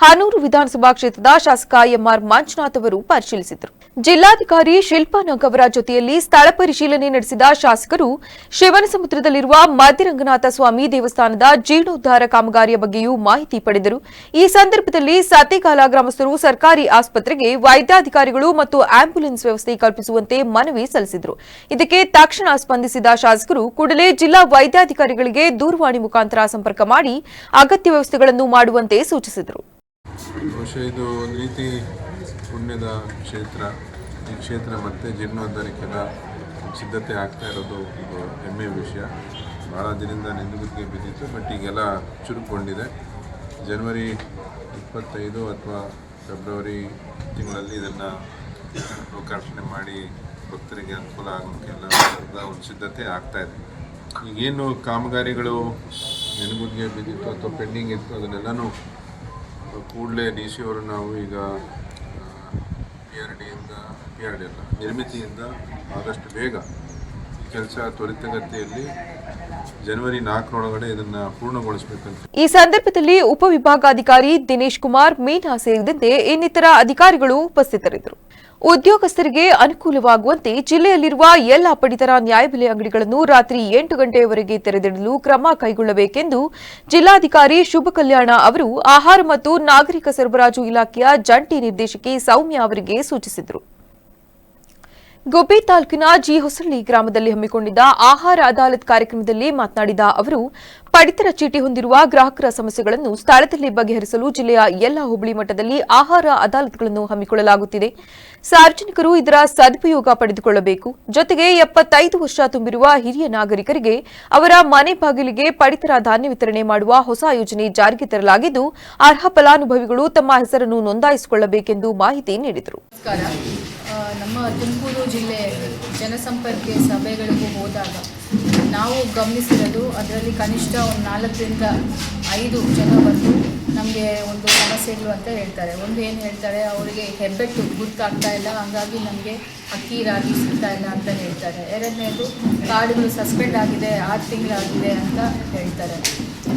ಹನೂರು ವಿಧಾನಸಭಾ ಕ್ಷೇತ್ರದ ಶಾಸಕ ಎಂಆರ್ ಮಂಜುನಾಥ್ ಅವರು ಪರಿಶೀಲಿಸಿದರು. ಜಿಲ್ಲಾಧಿಕಾರಿ ಶಿಲ್ಪಾ ನಾಗ್ ಅವರ ಜೊತೆಯಲ್ಲಿ ಸ್ಥಳ ಪರಿಶೀಲನೆ ನಡೆಸಿದ ಶಾಸಕರು ಶಿವನಸಮುದ್ರದಲ್ಲಿರುವ ಮಧ್ಯರಂಗನಾಥ ಸ್ವಾಮಿ ದೇವಸ್ಥಾನದ ಜೀರ್ಣೋದ್ಧಾರ ಕಾಮಗಾರಿಯ ಬಗ್ಗೆಯೂ ಮಾಹಿತಿ ಪಡೆದರು. ಈ ಸಂದರ್ಭದಲ್ಲಿ ಸತಿಗಾಲ ಗ್ರಾಮಸ್ಥರು ಸರ್ಕಾರಿ ಆಸ್ಪತ್ರೆಗೆ ವೈದ್ಯಾಧಿಕಾರಿಗಳು ಮತ್ತು ಆಂಬ್ಯುಲೆನ್ಸ್ ವ್ಯವಸ್ಥೆ ಕಲ್ಪಿಸುವಂತೆ ಮನವಿ ಸಲ್ಲಿಸಿದರು. ಇದಕ್ಕೆ ತಕ್ಷಣ ಸ್ಪಂದಿಸಿದ ಶಾಸಕರು ಕೂಡಲೇ ಜಿಲ್ಲಾ ವೈದ್ಯಾಧಿಕಾರಿಗಳಿಗೆ ದೂರವಾಣಿ ಮುಖಾಂತರ ಸಂಪರ್ಕ ಮಾಡಿ ಅಗತ್ಯ ವ್ಯವಸ್ಥೆಗಳನ್ನು ಮಾಡುವಂತೆ ಸೂಚಿಸಿದರು. ಇದು ಒಂದು ರೀತಿ ಪುಣ್ಯದ ಕ್ಷೇತ್ರ. ಈ ಕ್ಷೇತ್ರ ಮತ್ತೆ ಜೀರ್ಣೋದ್ಧಾರಕ್ಕೆಲ್ಲ ಸಿದ್ಧತೆ ಆಗ್ತಾ ಇರೋದು ಒಂದು ಹೆಮ್ಮೆಯ ವಿಷಯ. ಭಾಳ ದಿನದಿಂದ ನೆಂದುಗುತ್ತಿಗೆ ಬಿದ್ದಿತ್ತು, ಬಟ್ ಈಗೆಲ್ಲ ಚುರುಕೊಂಡಿದೆ. ಜನವರಿ 25 ಅಥವಾ ಫೆಬ್ರವರಿ ತಿಂಗಳಲ್ಲಿ ಇದನ್ನು ಲೋಕಾರ್ಪಣೆ ಮಾಡಿ ಭಕ್ತರಿಗೆ ಅನುಕೂಲ ಆಗೋಕ್ಕೆಲ್ಲ ಒಂದು ಸಿದ್ಧತೆ ಆಗ್ತಾಯಿದೆ. ಈಗೇನು ಕಾಮಗಾರಿಗಳು ನೆನಗುದಿಗೆ ಬಿದ್ದಿತ್ತು ಅಥವಾ ಪೆಂಡಿಂಗ್ ಇತ್ತು ಅದನ್ನೆಲ್ಲನೂ ಕೂಡಲೇ ಡಿ ಸಿ ಅವರು ನಾವು ಈಗ ಪಿ ಆರ್ ಡಿ ನಿರ್ಮಿತಿಯಿಂದ ಆದಷ್ಟು ಬೇಗ ಕೆಲಸ ತ್ವರಿತಗತಿಯಲ್ಲಿ ಜನವರಿ 4 ಇದನ್ನು ಪೂರ್ಣಗೊಳಿಸಬೇಕಂತ. ಈ ಸಂದರ್ಭದಲ್ಲಿ ಉಪವಿಭಾಗಾಧಿಕಾರಿ ದಿನೇಶ್ ಕುಮಾರ್ ಮೀನಾ ಸೇರಿದಂತೆ ಇನ್ನಿತರ ಅಧಿಕಾರಿಗಳು ಉಪಸ್ಥಿತರಿದ್ದರು. ಉದ್ಯೋಗಸ್ಥರಿಗೆ ಅನುಕೂಲವಾಗುವಂತೆ ಜಿಲ್ಲೆಯಲ್ಲಿರುವ ಎಲ್ಲ ಪಡಿತರ ನ್ಯಾಯಬೆಲೆ ಅಂಗಡಿಗಳನ್ನು ರಾತ್ರಿ 8 ಗಂಟೆಯವರೆಗೆ ತೆರೆದಿಡಲು ಕ್ರಮ ಕೈಗೊಳ್ಳಬೇಕೆಂದು ಜಿಲ್ಲಾಧಿಕಾರಿ ಶುಭ ಕಲ್ಯಾಣ ಅವರು ಆಹಾರ ಮತ್ತು ನಾಗರಿಕ ಸರಬರಾಜು ಇಲಾಖೆಯ ಜಂಟಿ ನಿರ್ದೇಶಕಿ ಸೌಮ್ಯ ಅವರಿಗೆ ಸೂಚಿಸಿದರು. ಗುಬ್ಬಿ ತಾಲೂಕಿನ ಜಿ ಹೊಸಳ್ಳಿ ಗ್ರಾಮದಲ್ಲಿ ಹಮ್ಮಿಕೊಂಡಿದ್ದ ಆಹಾರ ಅದಾಲತ್ ಕಾರ್ಯಕ್ರಮದಲ್ಲಿ ಮಾತನಾಡಿದ ಅವರು ಪಡಿತರ ಚೀಟಿ ಹೊಂದಿರುವ ಗ್ರಾಹಕರ ಸಮಸ್ಯೆಗಳನ್ನು ಸ್ಥಳದಲ್ಲಿ ಬಗೆಹರಿಸಲು ಜಿಲ್ಲೆಯ ಎಲ್ಲ ಹೋಬಳಿ ಮಟ್ಟದಲ್ಲಿ ಆಹಾರ ಅದಾಲತ್ಗಳನ್ನು ಹಮ್ಮಿಕೊಳ್ಳಲಾಗುತ್ತಿದೆ. ಸಾರ್ವಜನಿಕರು ಇದರ ಸದುಪಯೋಗ ಪಡೆದುಕೊಳ್ಳಬೇಕು. ಜೊತೆಗೆ 75 ವರ್ಷ ತುಂಬಿರುವ ಹಿರಿಯ ನಾಗರಿಕರಿಗೆ ಅವರ ಮನೆ ಬಾಗಿಲಿಗೆ ಪಡಿತರ ಧಾನ್ಯ ವಿತರಣೆ ಮಾಡುವ ಹೊಸ ಯೋಜನೆ ಜಾರಿಗೆ ತರಲಾಗಿದ್ದು ಅರ್ಹ ಫಲಾನುಭವಿಗಳು ತಮ್ಮ ಹೆಸರನ್ನು ನೋಂದಾಯಿಸಿಕೊಳ್ಳಬೇಕೆಂದು ಮಾಹಿತಿ ನೀಡಿದರು. ನಮ್ಮ ತುಮಕೂರು ಜಿಲ್ಲೆ ಜನಸಂಪರ್ಕ ಸಭೆಗಳಿಗೂ ಹೋದಾಗ ನಾವು ಗಮನಿಸಿರೋದು ಅದರಲ್ಲಿ ಕನಿಷ್ಠ ಒಂದು 4 ರಿಂದ 5 ಜನ ಬಂದು ನಮಗೆ ಒಂದು ಸಮಸ್ಯೆಗಳು ಅಂತ ಹೇಳ್ತಾರೆ. ಒಂದು ಏನು ಹೇಳ್ತಾರೆ, ಅವರಿಗೆ ಹೆಬ್ಬೆಟ್ಟು ಗುರ್ತಾಗ್ತಾ ಇಲ್ಲ, ಹಾಗಾಗಿ ನಮಗೆ ಅಕ್ಕಿ ರಾಗಿ ಸಿಗ್ತಾ ಇಲ್ಲ ಅಂತ ಹೇಳ್ತಾರೆ. ಎರಡನೇದು ಕಾರ್ಡ್ಗಳು ಸಸ್ಪೆಂಡ್ ಆಗಿದೆ, 6 ತಿಂಗಳಾಗಿದೆ ಅಂತ ಹೇಳ್ತಾರೆ.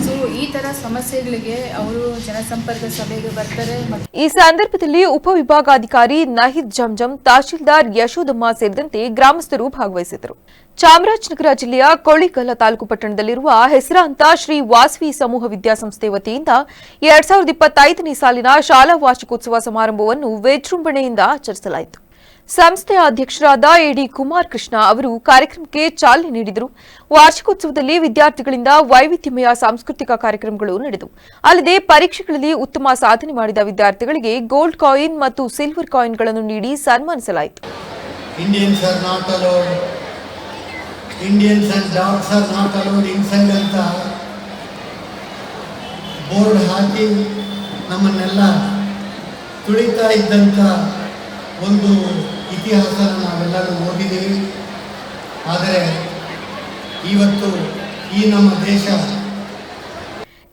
ಸೊ ಈ ತರ ಸಮಸ್ಯೆಗಳಿಗೆ ಅವರು ಜನಸಂಪರ್ಕ ಸಭೆಗೆ ಬರ್ತಾರೆ. ಈ ಸಂದರ್ಭದಲ್ಲಿ ಉಪವಿಭಾಗಾಧಿಕಾರಿ ನಹೀದ್ ಜಂಜಂ, ತಹಶೀಲ್ದಾರ್ ಯಶೋದಮ್ಮ ಸೇರಿದಂತೆ ಗ್ರಾಮಸ್ಥರು ಭಾಗವಹಿಸಿದರು. ಚಾಮರಾಜನಗರ ಜಿಲ್ಲೆಯ ಕೊಳ್ಳೇಗಾಲ ತಾಲೂಕು ಪಟ್ಟಣದಲ್ಲಿರುವ ಹೆಸರಾಂತ ಶ್ರೀ ವಾಸವಿ ಸಮೂಹ ವಿದ್ಯಾಸಂಸ್ಥೆ ವತಿಯಿಂದ 2025ನೇ ಸಾಲಿನ ಶಾಲಾ ವಾರ್ಷಿಕೋತ್ಸವ ಸಮಾರಂಭವನ್ನು ವಿಜೃಂಭಣೆಯಿಂದ ಆಚರಿಸಲಾಯಿತು. ಸಂಸ್ಥೆಯ ಅಧ್ಯಕ್ಷರಾದ ಎಡಿ ಕುಮಾರ್ ಕೃಷ್ಣ ಅವರು ಕಾರ್ಯಕ್ರಮಕ್ಕೆ ಚಾಲನೆ ನೀಡಿದರು. ವಾರ್ಷಿಕೋತ್ಸವದಲ್ಲಿ ವಿದ್ಯಾರ್ಥಿಗಳಿಂದ ವೈವಿಧ್ಯಮಯ ಸಾಂಸ್ಕೃತಿಕ ಕಾರ್ಯಕ್ರಮಗಳು ನಡೆದವು. ಅಲ್ಲದೆ ಪರೀಕ್ಷೆಗಳಲ್ಲಿ ಉತ್ತಮ ಸಾಧನೆ ಮಾಡಿದ ವಿದ್ಯಾರ್ಥಿಗಳಿಗೆ ಗೋಲ್ಡ್ ಕಾಯಿನ್ ಮತ್ತು ಸಿಲ್ವರ್ ಕಾಯಿನ್ಗಳನ್ನು ನೀಡಿ ಸನ್ಮಾನಿಸಲಾಯಿತು. Indians and dogs are not allowed inside ಅಂತ ಬೋರ್ಡ್ ಹಾಕಿ ನಮ್ಮನ್ನೆಲ್ಲ ತುಳಿತಾ ಇದ್ದಂಥ ಒಂದು ಇತಿಹಾಸನ ನಾವೆಲ್ಲರೂ ಓದಿದ್ದೀವಿ. ಆದರೆ ಇವತ್ತು ಈ ನಮ್ಮ ದೇಶ.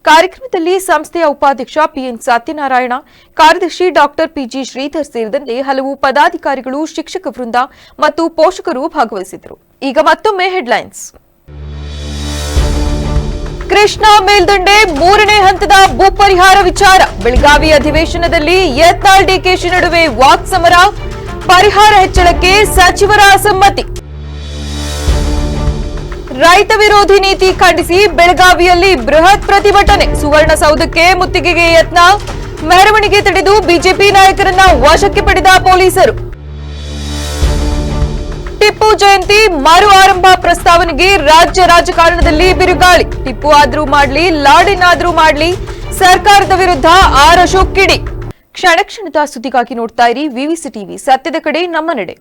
ಕಾರ್ಯಕ್ರಮದಲ್ಲಿ ಸಂಸ್ಥೆಯ ಉಪಾಧ್ಯಕ್ಷ ಪಿಎನ್ ಸತ್ಯನಾರಾಯಣ, ಕಾರ್ಯದರ್ಶಿ ಡಾಕ್ಟರ್ ಪಿಜಿ ಶ್ರೀಧರ್ ಸೇರಿದಂತೆ ಹಲವು ಪದಾಧಿಕಾರಿಗಳು, ಶಿಕ್ಷಕ ವೃಂದ ಮತ್ತು ಪೋಷಕರು ಭಾಗವಹಿಸಿದ್ದರು. ಈಗ ಮತ್ತೊಮ್ಮೆ ಹೆಡ್ಲೈನ್ಸ್. ಕೃಷ್ಣಾ ಮೇಲ್ದಂಡೆ 3ನೇ ಹಂತದ ಭೂ ಪರಿಹಾರ ವಿಚಾರ. ಬೆಳಗಾವಿ ಅಧಿವೇಶನದಲ್ಲಿ ಯತ್ನಾಳ್ ಡಿಕೆಶಿ ನಡುವೆ ವಾಕ್ಸಮರ. ಪರಿಹಾರ ಹೆಚ್ಚಳಕ್ಕೆ ಸಚಿವರ ಅಸಮ್ಮತಿ. ರೈತ ವಿರೋಧಿ ನೀತಿ ಖಂಡಿಸಿ ಬೆಳಗಾವಿಯಲ್ಲಿ ಬೃಹತ್ ಪ್ರತಿಭಟನೆ. ಸುವರ್ಣಸೌಧಕ್ಕೆ ಮುತ್ತಿಗೆಗೆ ಯತ್ನ. ಮೆರವಣಿಗೆ ತಡೆದು ಬಿಜೆಪಿ ನಾಯಕರನ್ನ ವಶಕ್ಕೆ ಪಡೆದ ಪೊಲೀಸರು. ಟಿಪ್ಪು ಜಯಂತಿ ಮರು ಆರಂಭ ಪ್ರಸ್ತಾವನೆಗೆ ರಾಜ್ಯ ರಾಜಕಾರಣದಲ್ಲಿ ಬಿರುಗಾಳಿ. ಟಿಪ್ಪು ಆದ್ರೂ ಮಾಡ್ಲಿ, ಲಾಡಿನ್ ಆದ್ರೂ ಮಾಡ್ಲಿ, ಸರ್ಕಾರದ ವಿರುದ್ಧ ಆರ್ ಅಶೋಕ್ ಕಿಡಿ. ಕ್ಷಣ ಕ್ಷಣದ ಸುದ್ದಿಗಾಗಿ ನೋಡ್ತಾ ಇರಿ ವಿವಿಸಿ ಟಿವಿ, ಸತ್ಯದ ಕಡೆ ನಮ್ಮ ನಡೆ.